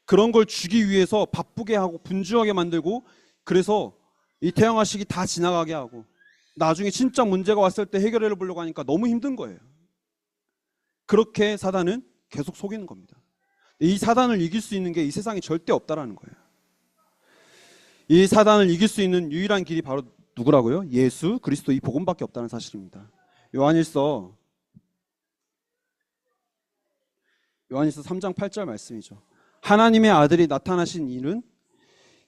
그런 걸 주기 위해서 바쁘게 하고 분주하게 만들고 그래서 이 태양화 시기 다 지나가게 하고 나중에 진짜 문제가 왔을 때 해결해 보려고 하니까 너무 힘든 거예요. 그렇게 사단은 계속 속이는 겁니다. 이 사단을 이길 수 있는 게 이 세상에 절대 없다라는 거예요. 이 사단을 이길 수 있는 유일한 길이 바로 누구라고요? 예수 그리스도 이 복음밖에 없다는 사실입니다. 요한일서 3장 8절 말씀이죠. 하나님의 아들이 나타나신 일은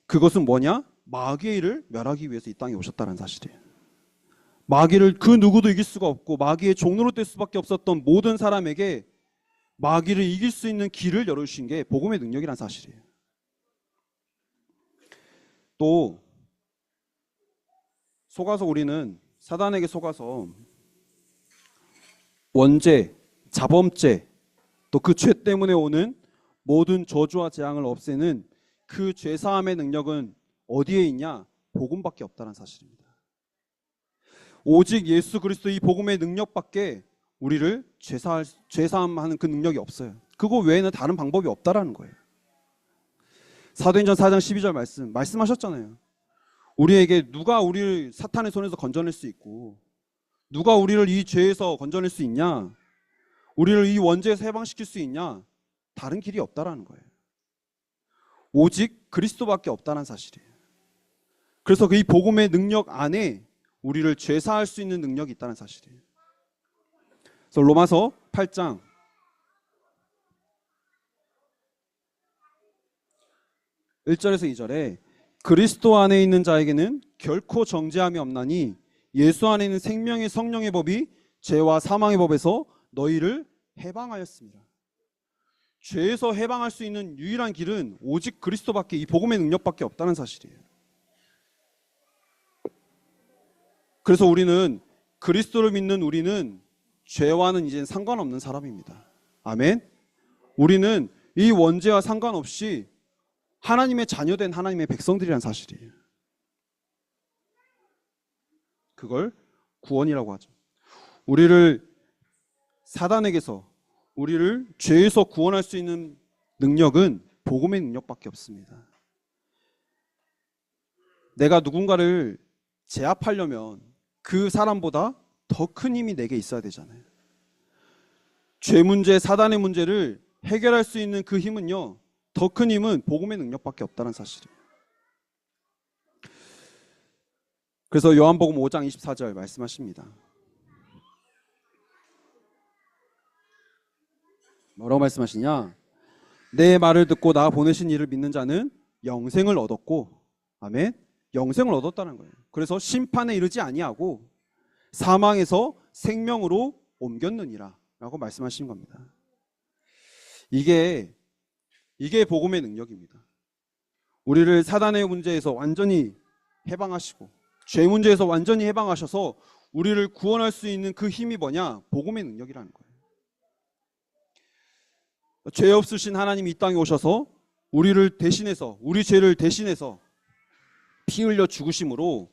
그것은 뭐냐? 마귀의 일을 멸하기 위해서 이 땅에 오셨다는 사실이에요. 마귀를 그 누구도 이길 수가 없고 마귀의 종로로 될 수밖에 없었던 모든 사람에게 마귀를 이길 수 있는 길을 열어주신 게 복음의 능력이라는 사실이에요. 또 속아서 우리는 사단에게 속아서 원죄, 자범죄 또 그 죄 때문에 오는 모든 저주와 재앙을 없애는 그 죄사함의 능력은 어디에 있냐? 복음밖에 없다는 사실입니다. 오직 예수 그리스도 이 복음의 능력밖에 우리를 죄사함하는 그 능력이 없어요. 그거 외에는 다른 방법이 없다라는 거예요. 사도행전 4장 12절 말씀하셨잖아요. 우리에게 누가 우리를 사탄의 손에서 건져낼 수 있고 누가 우리를 이 죄에서 건져낼 수 있냐? 우리를 이 원죄에서 해방시킬 수 있냐? 다른 길이 없다라는 거예요. 오직 그리스도밖에 없다는 사실이에요. 그래서 이 복음의 능력 안에 우리를 죄사할 수 있는 능력이 있다는 사실이에요. 그래서 로마서 8장 1절에서 2절에 그리스도 안에 있는 자에게는 결코 정죄함이 없나니 예수 안에 있는 생명의 성령의 법이 죄와 사망의 법에서 너희를 해방하였습니다. 죄에서 해방할 수 있는 유일한 길은 오직 그리스도밖에 이 복음의 능력밖에 없다는 사실이에요. 그래서 우리는 그리스도를 믿는 우리는 죄와는 이제 상관없는 사람입니다. 아멘. 우리는 이 원죄와 상관없이 하나님의 자녀된 하나님의 백성들이라는 사실이에요. 그걸 구원이라고 하죠. 우리를 사단에게서 우리를 죄에서 구원할 수 있는 능력은 복음의 능력밖에 없습니다. 내가 누군가를 제압하려면 그 사람보다 더 큰 힘이 내게 있어야 되잖아요. 죄 문제, 사단의 문제를 해결할 수 있는 그 힘은요, 더 큰 힘은 복음의 능력밖에 없다는 사실이에요. 그래서 요한복음 5장 24절 말씀하십니다. 뭐라고 말씀하시냐? 내 말을 듣고 나 보내신 이를 믿는 자는 영생을 얻었고, 아멘, 영생을 얻었다는 거예요. 그래서 심판에 이르지 아니하고 사망에서 생명으로 옮겼느니라 라고 말씀하시는 겁니다. 이게 복음의 능력입니다. 우리를 사단의 문제에서 완전히 해방하시고 죄 문제에서 완전히 해방하셔서 우리를 구원할 수 있는 그 힘이 뭐냐? 복음의 능력이라는 거예요. 죄 없으신 하나님이 이 땅에 오셔서 우리를 대신해서, 우리 죄를 대신해서 피 흘려 죽으심으로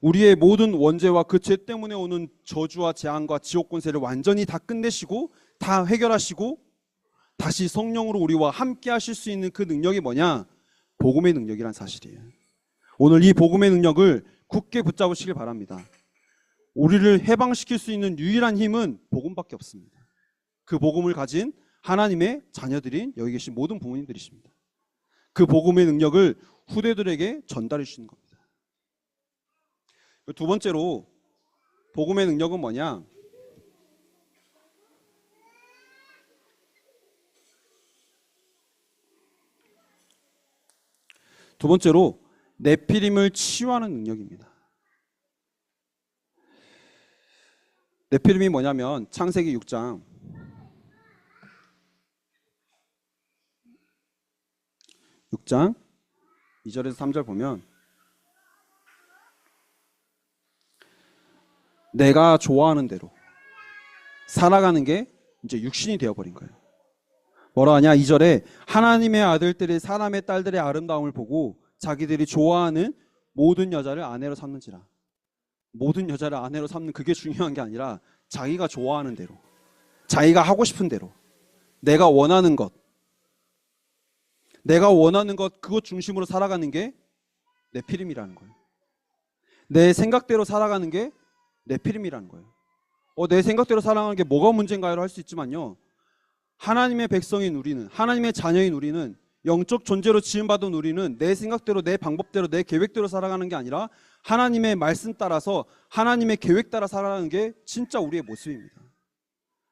우리의 모든 원죄와 그 죄 때문에 오는 저주와 재앙과 지옥 권세를 완전히 다 끝내시고 다 해결하시고 다시 성령으로 우리와 함께 하실 수 있는 그 능력이 뭐냐? 복음의 능력이란 사실이에요. 오늘 이 복음의 능력을 굳게 붙잡으시길 바랍니다. 우리를 해방시킬 수 있는 유일한 힘은 복음밖에 없습니다. 그 복음을 가진 하나님의 자녀들인 여기 계신 모든 부모님들이십니다. 그 복음의 능력을 후대들에게 전달해 주시는 겁니다. 두 번째로 복음의 능력은 뭐냐? 두 번째로 네피림을 치유하는 능력입니다. 네피림이 뭐냐면 창세기 6장 2절에서 3절 보면 내가 좋아하는 대로 살아가는 게 이제 육신이 되어버린 거예요. 뭐라 하냐? 2절에 하나님의 아들들이 사람의 딸들의 아름다움을 보고 자기들이 좋아하는 모든 여자를 아내로 삼는지라. 모든 여자를 아내로 삼는 그게 중요한 게 아니라 자기가 좋아하는 대로, 자기가 하고 싶은 대로, 내가 원하는 것 그것 중심으로 살아가는 게 네피림이라는 거예요. 내 생각대로 살아가는 게 네피림이라는 거예요. 내 생각대로 살아가는 게 뭐가 문제인가요? 할 수 있지만요, 하나님의 백성인 우리는, 하나님의 자녀인 우리는, 영적 존재로 지음받은 우리는 내 생각대로, 내 방법대로, 내 계획대로 살아가는 게 아니라 하나님의 말씀 따라서, 하나님의 계획 따라 살아가는 게 진짜 우리의 모습입니다.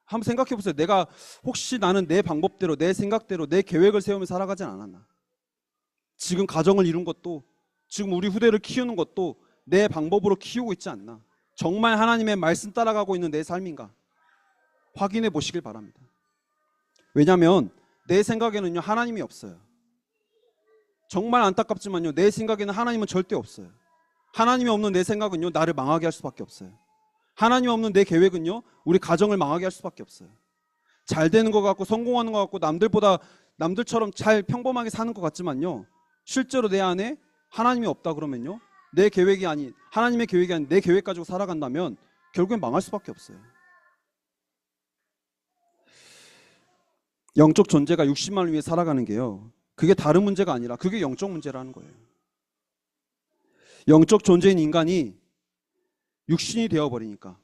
한번 생각해 보세요. 내가 혹시 나는 내 방법대로, 내 생각대로, 내 계획을 세우며 살아가진 않았나? 지금 가정을 이룬 것도, 지금 우리 후대를 키우는 것도 내 방법으로 키우고 있지 않나? 정말 하나님의 말씀 따라가고 있는 내 삶인가? 확인해 보시길 바랍니다. 왜냐하면 내 생각에는요, 하나님이 없어요. 정말 안타깝지만요, 내 생각에는 하나님은 절대 없어요. 하나님이 없는 내 생각은요, 나를 망하게 할 수밖에 없어요. 하나님 없는 내 계획은요, 우리 가정을 망하게 할 수밖에 없어요. 잘 되는 것 같고 성공하는 것 같고 남들처럼 잘 평범하게 사는 것 같지만요, 실제로 내 안에 하나님이 없다 그러면요, 내 계획이 아닌, 하나님의 계획이 아닌 내 계획 가지고 살아간다면 결국엔 망할 수밖에 없어요. 영적 존재가 육신만을 위해 살아가는 게요, 그게 다른 문제가 아니라 그게 영적 문제라는 거예요. 영적 존재인 인간이 육신이 되어버리니까,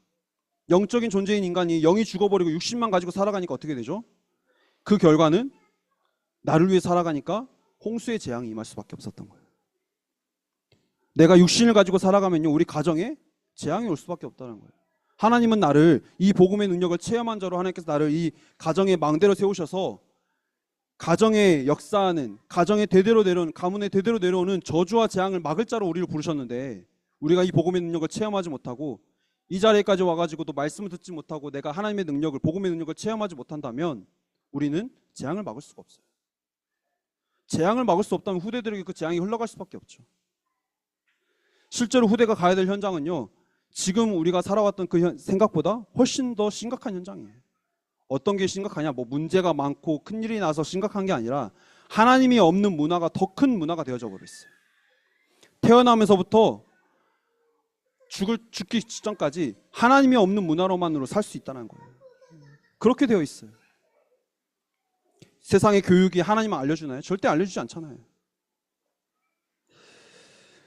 영적인 존재인 인간이 영이 죽어버리고 육신만 가지고 살아가니까 어떻게 되죠? 그 결과는 나를 위해 살아가니까 홍수의 재앙이 임할 수밖에 없었던 거예요. 내가 육신을 가지고 살아가면요, 우리 가정에 재앙이 올 수밖에 없다는 거예요. 하나님은 나를, 이 복음의 능력을 체험한 자로 하나님께서 나를 이 가정의 망대로 세우셔서 가정에 역사하는, 가정에 대대로 내려오는, 가문에 대대로 내려오는 저주와 재앙을 막을 자로 우리를 부르셨는데, 우리가 이 복음의 능력을 체험하지 못하고 이 자리에까지 와가지고도 말씀을 듣지 못하고 내가 하나님의 능력을, 복음의 능력을 체험하지 못한다면 우리는 재앙을 막을 수가 없어요. 재앙을 막을 수 없다면 후대들에게 그 재앙이 흘러갈 수밖에 없죠. 실제로 후대가 가야 될 현장은요, 지금 우리가 살아왔던 그 생각보다 훨씬 더 심각한 현장이에요. 어떤 게 심각하냐? 뭐 문제가 많고 큰일이 나서 심각한 게 아니라 하나님이 없는 문화가 더 큰 문화가 되어져 버렸어요. 태어나면서부터 죽기 직전까지 하나님이 없는 문화로만으로 살 수 있다는 거예요. 그렇게 되어 있어요. 세상의 교육이 하나님을 알려주나요? 절대 알려주지 않잖아요.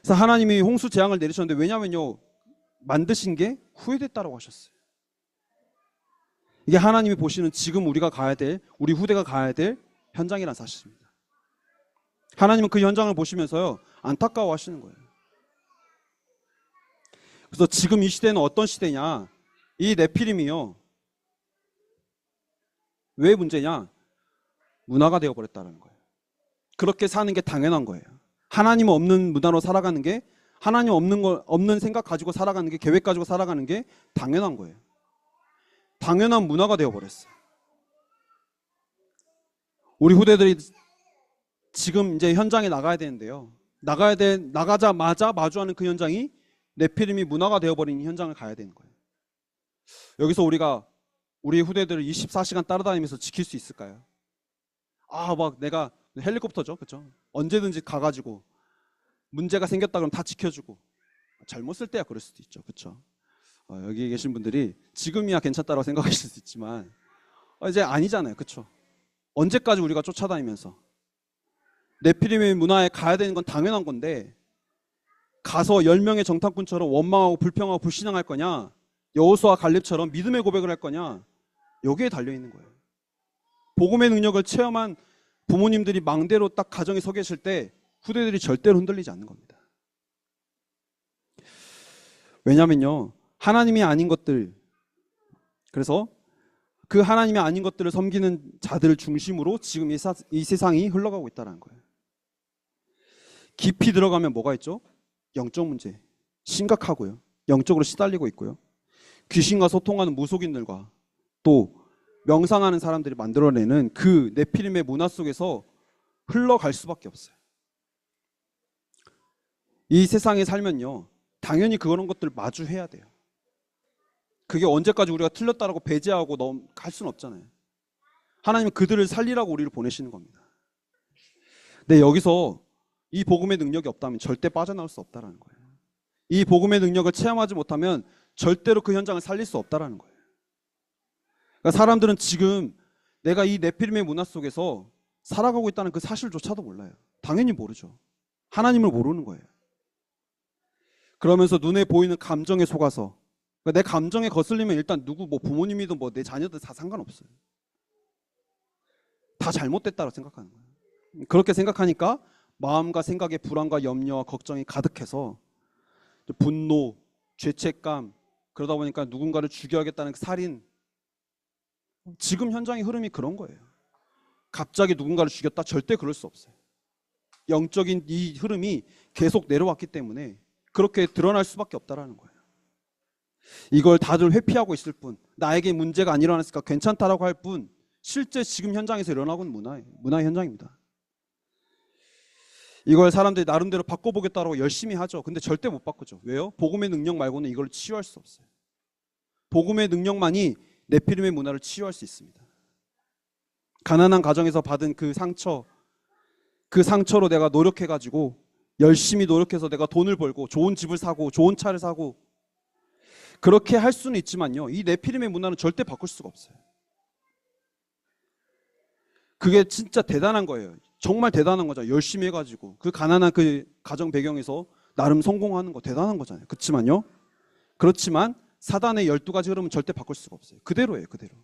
그래서 하나님이 홍수 재앙을 내리셨는데 왜냐면요, 만드신 게 후회됐다라고 하셨어요. 이게 하나님이 보시는 지금 우리가 가야 될, 우리 후대가 가야 될 현장이란 사실입니다. 하나님은 그 현장을 보시면서요, 안타까워 하시는 거예요. 그래서 지금 이 시대는 어떤 시대냐? 이 네피림이요, 왜 문제냐? 문화가 되어버렸다는 거예요. 그렇게 사는 게 당연한 거예요. 하나님 없는 문화로 살아가는 게, 하나님 없는 생각 가지고 살아가는 게, 계획 가지고 살아가는 게 당연한 거예요. 당연한 문화가 되어버렸어요. 우리 후대들이 지금 이제 현장에 나가야 되는데요. 나가자마자 마주하는 그 현장이 네피림이 문화가 되어버린 현장을 가야 되는 거예요. 여기서 우리가 우리 후대들을 24시간 따라다니면서 지킬 수 있을까요? 막 내가 헬리콥터죠, 그렇죠? 언제든지 가가지고 문제가 생겼다 그러면 다 지켜주고, 잘못 쓸 때야 그럴 수도 있죠, 그렇죠? 여기 계신 분들이 지금이야 괜찮다라고 생각하실 수 있지만 이제 아니잖아요, 그렇죠? 언제까지 우리가 쫓아다니면서 네피림의 문화에 가야 되는 건 당연한 건데, 가서 10명의 정탐꾼처럼 원망하고 불평하고 불신앙할 거냐, 여호수아 갈렙처럼 믿음의 고백을 할 거냐, 여기에 달려있는 거예요. 복음의 능력을 체험한 부모님들이 망대로 딱 가정에 서 계실 때 후대들이 절대로 흔들리지 않는 겁니다. 왜냐면요, 하나님이 아닌 것들, 그래서 그 하나님이 아닌 것들을 섬기는 자들을 중심으로 지금 이 세상이 흘러가고 있다는 거예요. 깊이 들어가면 뭐가 있죠? 영적 문제 심각하고요, 영적으로 시달리고 있고요, 귀신과 소통하는 무속인들과 또 명상하는 사람들이 만들어내는 그 네피림의 문화 속에서 흘러갈 수밖에 없어요. 이 세상에 살면요, 당연히 그런 것들을 마주해야 돼요. 그게 언제까지 우리가 틀렸다라고 배제하고 할 수는 없잖아요. 하나님은 그들을 살리라고 우리를 보내시는 겁니다. 근데 여기서 이 복음의 능력이 없다면 절대 빠져나올 수 없다는 거예요. 이 복음의 능력을 체험하지 못하면 절대로 그 현장을 살릴 수 없다는 거예요. 그러니까 사람들은 지금 내가 이 네피림의 문화 속에서 살아가고 있다는 그 사실조차도 몰라요. 당연히 모르죠. 하나님을 모르는 거예요. 그러면서 눈에 보이는 감정에 속아서, 그러니까 내 감정에 거슬리면 일단 누구 부모님이든 내 자녀들 다 상관없어요. 다 잘못됐다고 생각하는 거예요. 그렇게 생각하니까 마음과 생각에 불안과 염려와 걱정이 가득해서 분노, 죄책감, 그러다 보니까 누군가를 죽여야겠다는 살인, 지금 현장의 흐름이 그런 거예요. 갑자기 누군가를 죽였다? 절대 그럴 수 없어요. 영적인 이 흐름이 계속 내려왔기 때문에 그렇게 드러날 수밖에 없다라는 거예요. 이걸 다들 회피하고 있을 뿐, 나에게 문제가 안 일어났으니까 괜찮다라고 할 뿐, 실제 지금 현장에서 일어나고 있는 문화의 현장입니다. 이걸 사람들이 나름대로 바꿔보겠다고 열심히 하죠. 근데 절대 못 바꾸죠. 왜요? 복음의 능력 말고는 이걸 치유할 수 없어요. 복음의 능력만이 네피림의 문화를 치유할 수 있습니다. 가난한 가정에서 받은 그 상처, 그 상처로 내가 노력해가지고 열심히 노력해서 내가 돈을 벌고 좋은 집을 사고 좋은 차를 사고, 그렇게 할 수는 있지만요, 이 네피림의 문화는 절대 바꿀 수가 없어요. 그게 진짜 대단한 거예요. 정말 대단한 거죠. 열심히 해가지고 그 가난한 그 가정 배경에서 나름 성공하는 거 대단한 거잖아요. 그렇지만 사단의 12가지 흐름은 절대 바꿀 수가 없어요. 그대로예요, 그대로.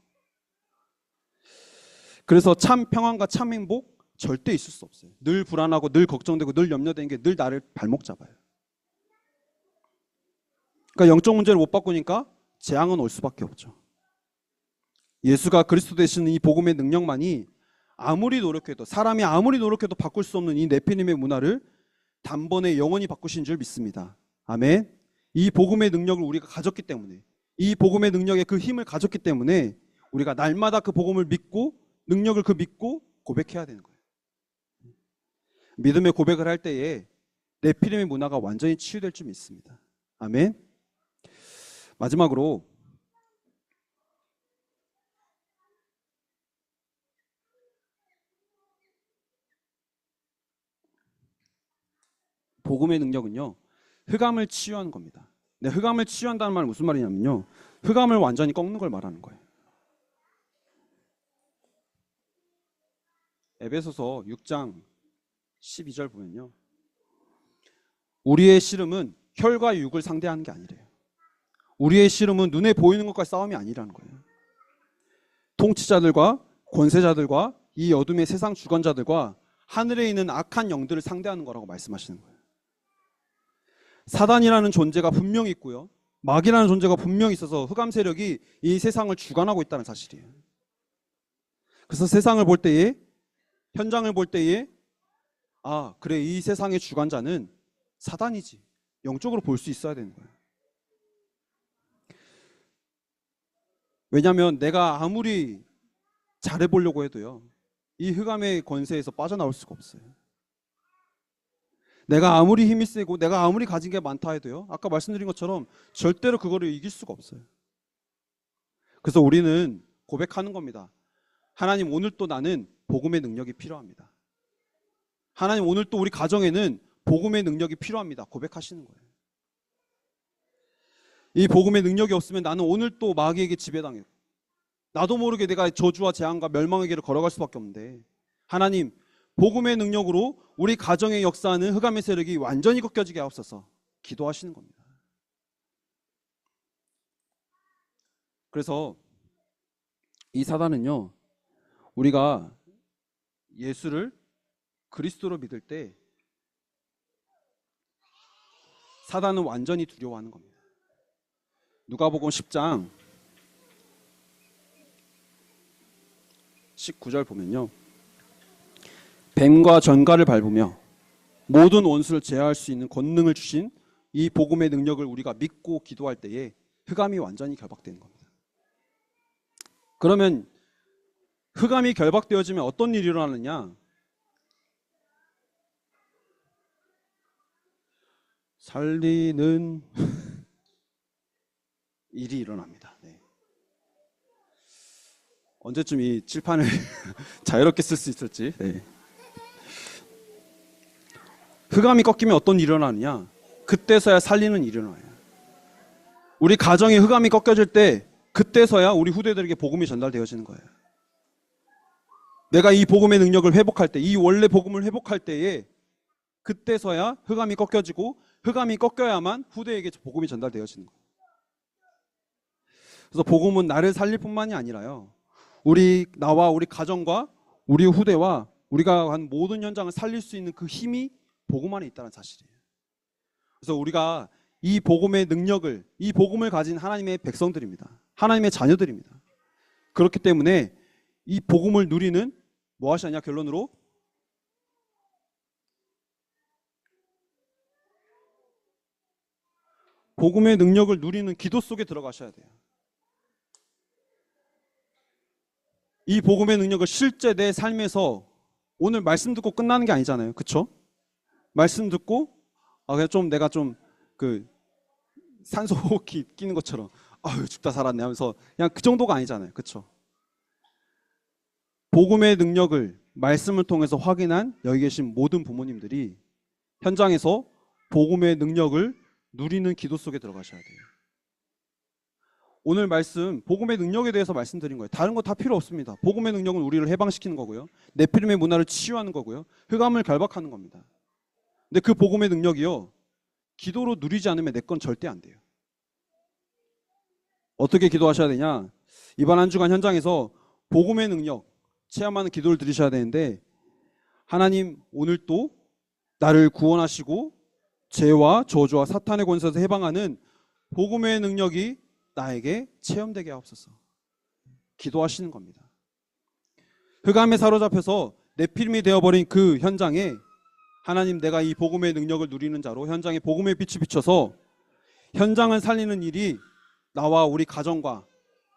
그래서 참 평안과 참 행복 절대 있을 수 없어요. 늘 불안하고 늘 걱정되고 늘 염려되는 게 늘 나를 발목 잡아요. 그러니까 영적 문제를 못 바꾸니까 재앙은 올 수밖에 없죠. 예수가 그리스도 되시는 이 복음의 능력만이 아무리 노력해도, 사람이 아무리 노력해도 바꿀 수 없는 이 네피림의 문화를 단번에 영원히 바꾸신 줄 믿습니다. 아멘. 이 복음의 능력을 우리가 가졌기 때문에, 이 복음의 능력의 그 힘을 가졌기 때문에 우리가 날마다 그 복음을 믿고, 능력을 믿고 고백해야 되는 거예요. 믿음의 고백을 할 때에 네피림의 문화가 완전히 치유될 줄 믿습니다. 아멘. 마지막으로 복음의 능력은요, 흑암을 치유하는 겁니다. 근데 흑암을 치유한다는 말은 무슨 말이냐면요, 흑암을 완전히 꺾는 걸 말하는 거예요. 에베소서 6장 12절 보면요, 우리의 씨름은 혈과 육을 상대하는 게 아니래요. 우리의 씨름은 눈에 보이는 것과 싸움이 아니라는 거예요. 통치자들과 권세자들과 이 어둠의 세상 주관자들과 하늘에 있는 악한 영들을 상대하는 거라고 말씀하시는 거예요. 사단이라는 존재가 분명히 있고요. 마귀라는 존재가 분명히 있어서 흑암 세력이 이 세상을 주관하고 있다는 사실이에요. 그래서 세상을 볼 때에, 현장을 볼 때에 아, 그래, 이 세상의 주관자는 사단이지. 영적으로 볼 수 있어야 되는 거예요. 왜냐하면 내가 아무리 잘해보려고 해도요, 이 흑암의 권세에서 빠져나올 수가 없어요. 내가 아무리 힘이 세고 내가 아무리 가진 게 많다 해도요, 아까 말씀드린 것처럼 절대로 그거를 이길 수가 없어요. 그래서 우리는 고백하는 겁니다. 하나님, 오늘 또 나는 복음의 능력이 필요합니다. 하나님, 오늘 또 우리 가정에는 복음의 능력이 필요합니다. 고백하시는 거예요. 이 복음의 능력이 없으면 나는 오늘 또 마귀에게 지배당해요. 나도 모르게 내가 저주와 재앙과 멸망의 길을 걸어갈 수밖에 없는데, 하나님, 복음의 능력으로 우리 가정에 역사하는 흑암의 세력이 완전히 꺾여지게 하옵소서. 기도하시는 겁니다. 그래서 이 사단은요, 우리가 예수를 그리스도로 믿을 때 사단은 완전히 두려워하는 겁니다. 누가복음 10장 19절 보면요, 뱀과 전갈을 밟으며 모든 원수를 제어할 수 있는 권능을 주신 이 복음의 능력을 우리가 믿고 기도할 때에 흑암이 완전히 결박되는 겁니다. 그러면 흑암이 결박되어지면 어떤 일이 일어나느냐? 살리는 일이 일어납니다. 네. 언제쯤 이 칠판을 자유롭게 쓸 수 있을지. 네. 흑암이 꺾이면 어떤 일이 일어나느냐? 그때서야 살리는 일이 일어나요. 우리 가정의 흑암이 꺾여질 때 그때서야 우리 후대들에게 복음이 전달되어지는 거예요. 내가 이 복음의 능력을 회복할 때, 이 원래 복음을 회복할 때에 그때서야 흑암이 꺾여지고, 흑암이 꺾여야만 후대에게 복음이 전달되어지는 거예요. 그래서 복음은 나를 살릴 뿐만이 아니라요, 나와 우리 가정과 우리 후대와 우리가 한 모든 현장을 살릴 수 있는 그 힘이 복음 안에 있다는 사실이에요. 그래서 우리가 이 복음의 능력을, 이 복음을 가진 하나님의 백성들입니다. 하나님의 자녀들입니다. 그렇기 때문에 이 복음을 누리는, 뭐 하시냐, 결론으로 복음의 능력을 누리는 기도 속에 들어가셔야 돼요. 이 복음의 능력을 실제 내 삶에서, 오늘 말씀 듣고 끝나는 게 아니잖아요. 그쵸? 말씀 듣고 그냥 좀 내가 좀 산소 호흡기 끼는 것처럼 아유 죽다 살았네 하면서 그냥 그 정도가 아니잖아요. 그쵸? 복음의 능력을 말씀을 통해서 확인한 여기 계신 모든 부모님들이 현장에서 복음의 능력을 누리는 기도 속에 들어가셔야 돼요. 오늘 말씀, 복음의 능력에 대해서 말씀드린 거예요. 다른 거 다 필요 없습니다. 복음의 능력은 우리를 해방시키는 거고요, 네피림의 문화를 치유하는 거고요, 흑암을 결박하는 겁니다. 근데 그 복음의 능력이요, 기도로 누리지 않으면 내 건 절대 안 돼요. 어떻게 기도하셔야 되냐? 이번 한 주간 현장에서 복음의 능력 체험하는 기도를 드리셔야 되는데, 하나님, 오늘 또 나를 구원하시고 죄와 저주와 사탄의 권세에서 해방하는 복음의 능력이 나에게 체험되게 하옵소서. 기도하시는 겁니다. 흑암에 사로잡혀서 네피림이 되어버린 그 현장에 하나님, 내가 이 복음의 능력을 누리는 자로 현장에 복음의 빛이 비쳐서 현장을 살리는 일이 나와 우리 가정과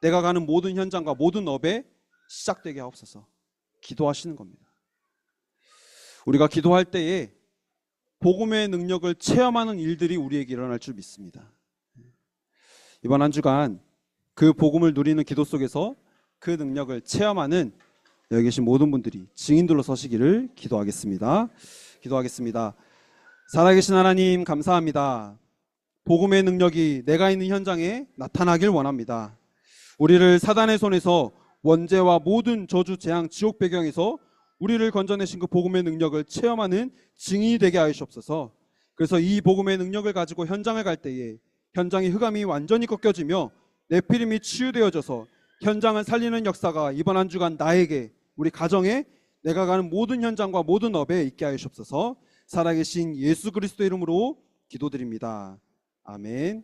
내가 가는 모든 현장과 모든 업에 시작되게 하옵소서. 기도하시는 겁니다. 우리가 기도할 때에 복음의 능력을 체험하는 일들이 우리에게 일어날 줄 믿습니다. 이번 한 주간 그 복음을 누리는 기도 속에서 그 능력을 체험하는 여기 계신 모든 분들이 증인들로 서시기를 기도하겠습니다. 기도하겠습니다. 살아계신 하나님, 감사합니다. 복음의 능력이 내가 있는 현장에 나타나길 원합니다. 우리를 사단의 손에서, 원죄와 모든 저주, 재앙, 지옥 배경에서 우리를 건져내신 그 복음의 능력을 체험하는 증인이 되게 하시옵소서. 그래서 이 복음의 능력을 가지고 현장을 갈 때에 현장의 흑암이 완전히 꺾여지며 네피림이 치유되어져서 현장을 살리는 역사가 이번 한 주간 나에게, 우리 가정에, 내가 가는 모든 현장과 모든 업에 있게 하시옵소서. 살아계신 예수 그리스도 이름으로 기도드립니다. 아멘.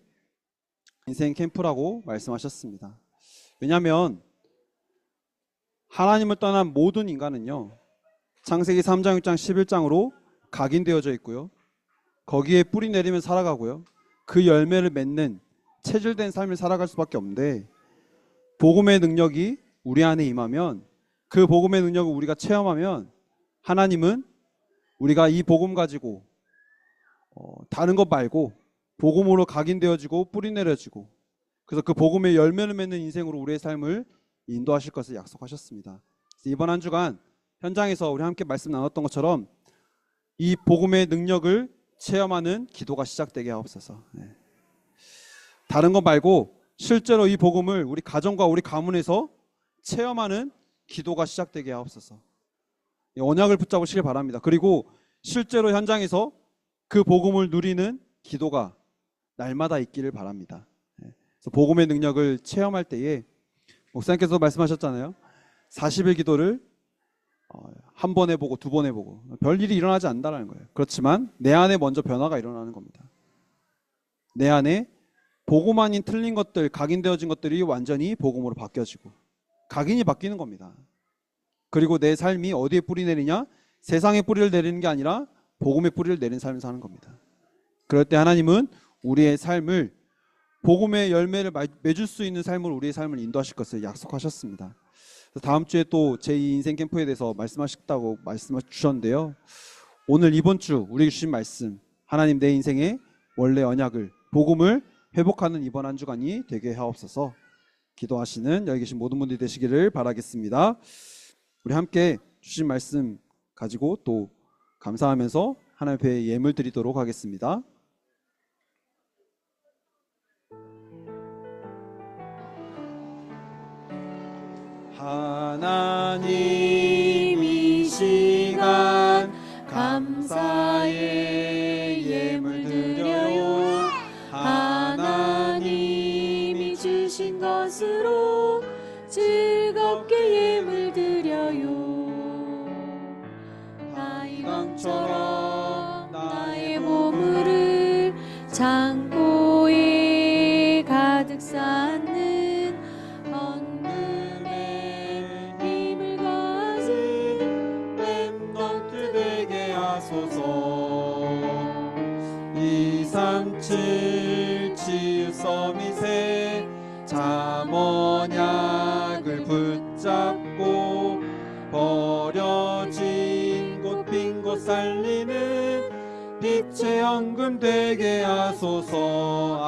인생 캠프라고 말씀하셨습니다. 왜냐하면 하나님을 떠난 모든 인간은요, 창세기 3장, 6장, 11장으로 각인되어져 있고요, 거기에 뿌리 내리면 살아가고요, 그 열매를 맺는 체질된 삶을 살아갈 수밖에 없는데, 복음의 능력이 우리 안에 임하면, 그 복음의 능력을 우리가 체험하면, 하나님은 우리가 이 복음 가지고 다른 것 말고 복음으로 각인되어지고 뿌리 내려지고, 그래서 그 복음의 열매를 맺는 인생으로 우리의 삶을 인도하실 것을 약속하셨습니다. 그래서 이번 한 주간 현장에서 우리 함께 말씀 나눴던 것처럼 이 복음의 능력을 체험하는 기도가 시작되게 하옵소서. 다른 것 말고 실제로 이 복음을 우리 가정과 우리 가문에서 체험하는 기도가 시작되게 하옵소서. 언약을 붙잡으시길 바랍니다. 그리고 실제로 현장에서 그 복음을 누리는 기도가 날마다 있기를 바랍니다. 그래서 복음의 능력을 체험할 때에 목사님께서 말씀하셨잖아요. 40일 기도를 한 번 해보고 두 번 해보고 별일이 일어나지 않는다는 거예요. 그렇지만 내 안에 먼저 변화가 일어나는 겁니다. 내 안에 복음 아닌 틀린 것들, 각인되어진 것들이 완전히 복음으로 바뀌어지고 각인이 바뀌는 겁니다. 그리고 내 삶이 어디에 뿌리 내리냐? 세상에 뿌리를 내리는 게 아니라 복음의 뿌리를 내린 삶을 사는 겁니다. 그럴 때 하나님은 우리의 삶을 복음의 열매를 맺을 수 있는 삶으로 우리의 삶을 인도하실 것을 약속하셨습니다. 다음 주에 또 제2 인생 캠프에 대해서 말씀하셨다고 말씀해 주셨는데요. 오늘 이번 주 우리에게 주신 말씀, 하나님 내 인생의 원래 언약을, 복음을 회복하는 이번 한 주간이 되게 하옵소서. 기도하시는 여기 계신 모든 분들이 되시기를 바라겠습니다. 우리 함께 주신 말씀 가지고 또 감사하면서 하나님 앞에 예물 드리도록 하겠습니다. 하나님 이 시간 감사의 예물 드려요. 하나님이 주신 것으로 즐겁게 예물 드려요. 다이강처럼 나의 보물을 창고에 가득 쌓는 헌금의 힘을 가진 렘넌트 되게 하소서. 237 치유 서밋에 잠언약을 붙잡고 버려진 곳 빈 곳 살리는 빛의 헌금 되게 하소서.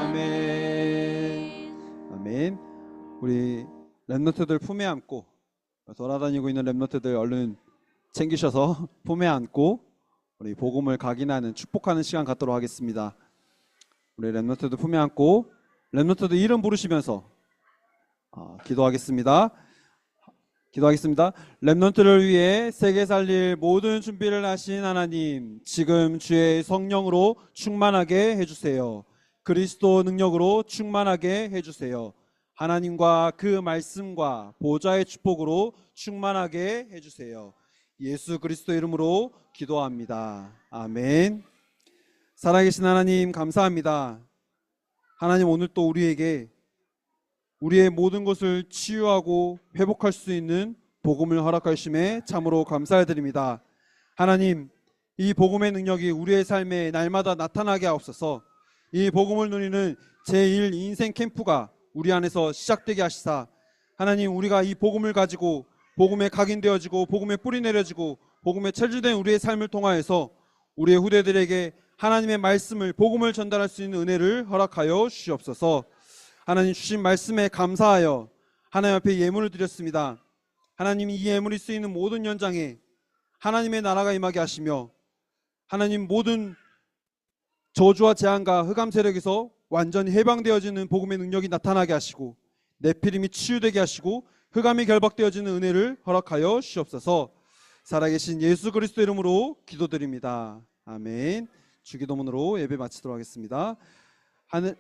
아멘. 아멘. 우리 렘넌트들 품에 안고, 돌아다니고 있는 렘넌트들 얼른 챙기셔서 품에 안고 우리 복음을 각인하는, 축복하는 시간 갖도록 하겠습니다. 우리 렘넌트들 품에 안고 렘넌트들 이름 부르시면서 기도하겠습니다. 렘넌트를 위해 세계 살릴 모든 준비를 하신 하나님, 지금 주의 성령으로 충만하게 해주세요. 그리스도 능력으로 충만하게 해주세요. 하나님과 그 말씀과 보좌의 축복으로 충만하게 해주세요. 예수 그리스도 이름으로 기도합니다. 아멘. 살아계신 하나님 감사합니다. 하나님 오늘 또 우리에게 우리의 모든 것을 치유하고 회복할 수 있는 복음을 허락하심에 참으로 감사드립니다. 하나님, 이 복음의 능력이 우리의 삶에 날마다 나타나게 하옵소서. 이 복음을 누리는 제1 인생 캠프가 우리 안에서 시작되게 하시사, 하나님 우리가 이 복음을 가지고 복음에 각인되어지고 복음에 뿌리 내려지고 복음에 체질된 우리의 삶을 통하여서 우리의 후대들에게 하나님의 말씀을, 복음을 전달할 수 있는 은혜를 허락하여 주시옵소서. 하나님 주신 말씀에 감사하여 하나님 앞에 예물을 드렸습니다. 하나님 이 예물이 쓰이는 모든 현장에 하나님의 나라가 임하게 하시며, 하나님 모든 저주와 재앙과 흑암 세력에서 완전히 해방되어지는 복음의 능력이 나타나게 하시고, 네피림이 치유되게 하시고, 흑암이 결박되어지는 은혜를 허락하여 주시옵소서. 살아계신 예수 그리스도 이름으로 기도드립니다. 아멘. 주기도문으로 예배 마치도록 하겠습니다. 하늘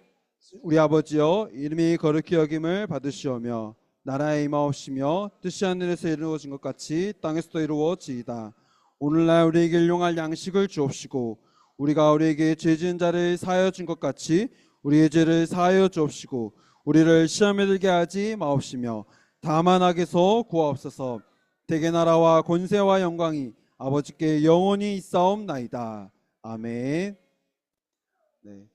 우리 아버지여, 이름이 거룩히 여김을 받으시오며 나라의 임하옵시며 뜻이 하늘에서 이루어진 것 같이 땅에서도 이루어지이다. 오늘날 우리에게 일용할 양식을 주옵시고 우리가 우리에게 죄 지은 자를 사하여 준 것 같이 우리의 죄를 사하여 주옵시고 우리를 시험에 들게 하지 마옵시며 다만 악에서 구하옵소서. 대개 나라와 권세와 영광이 아버지께 영원히 있사옵나이다. 아멘. 네.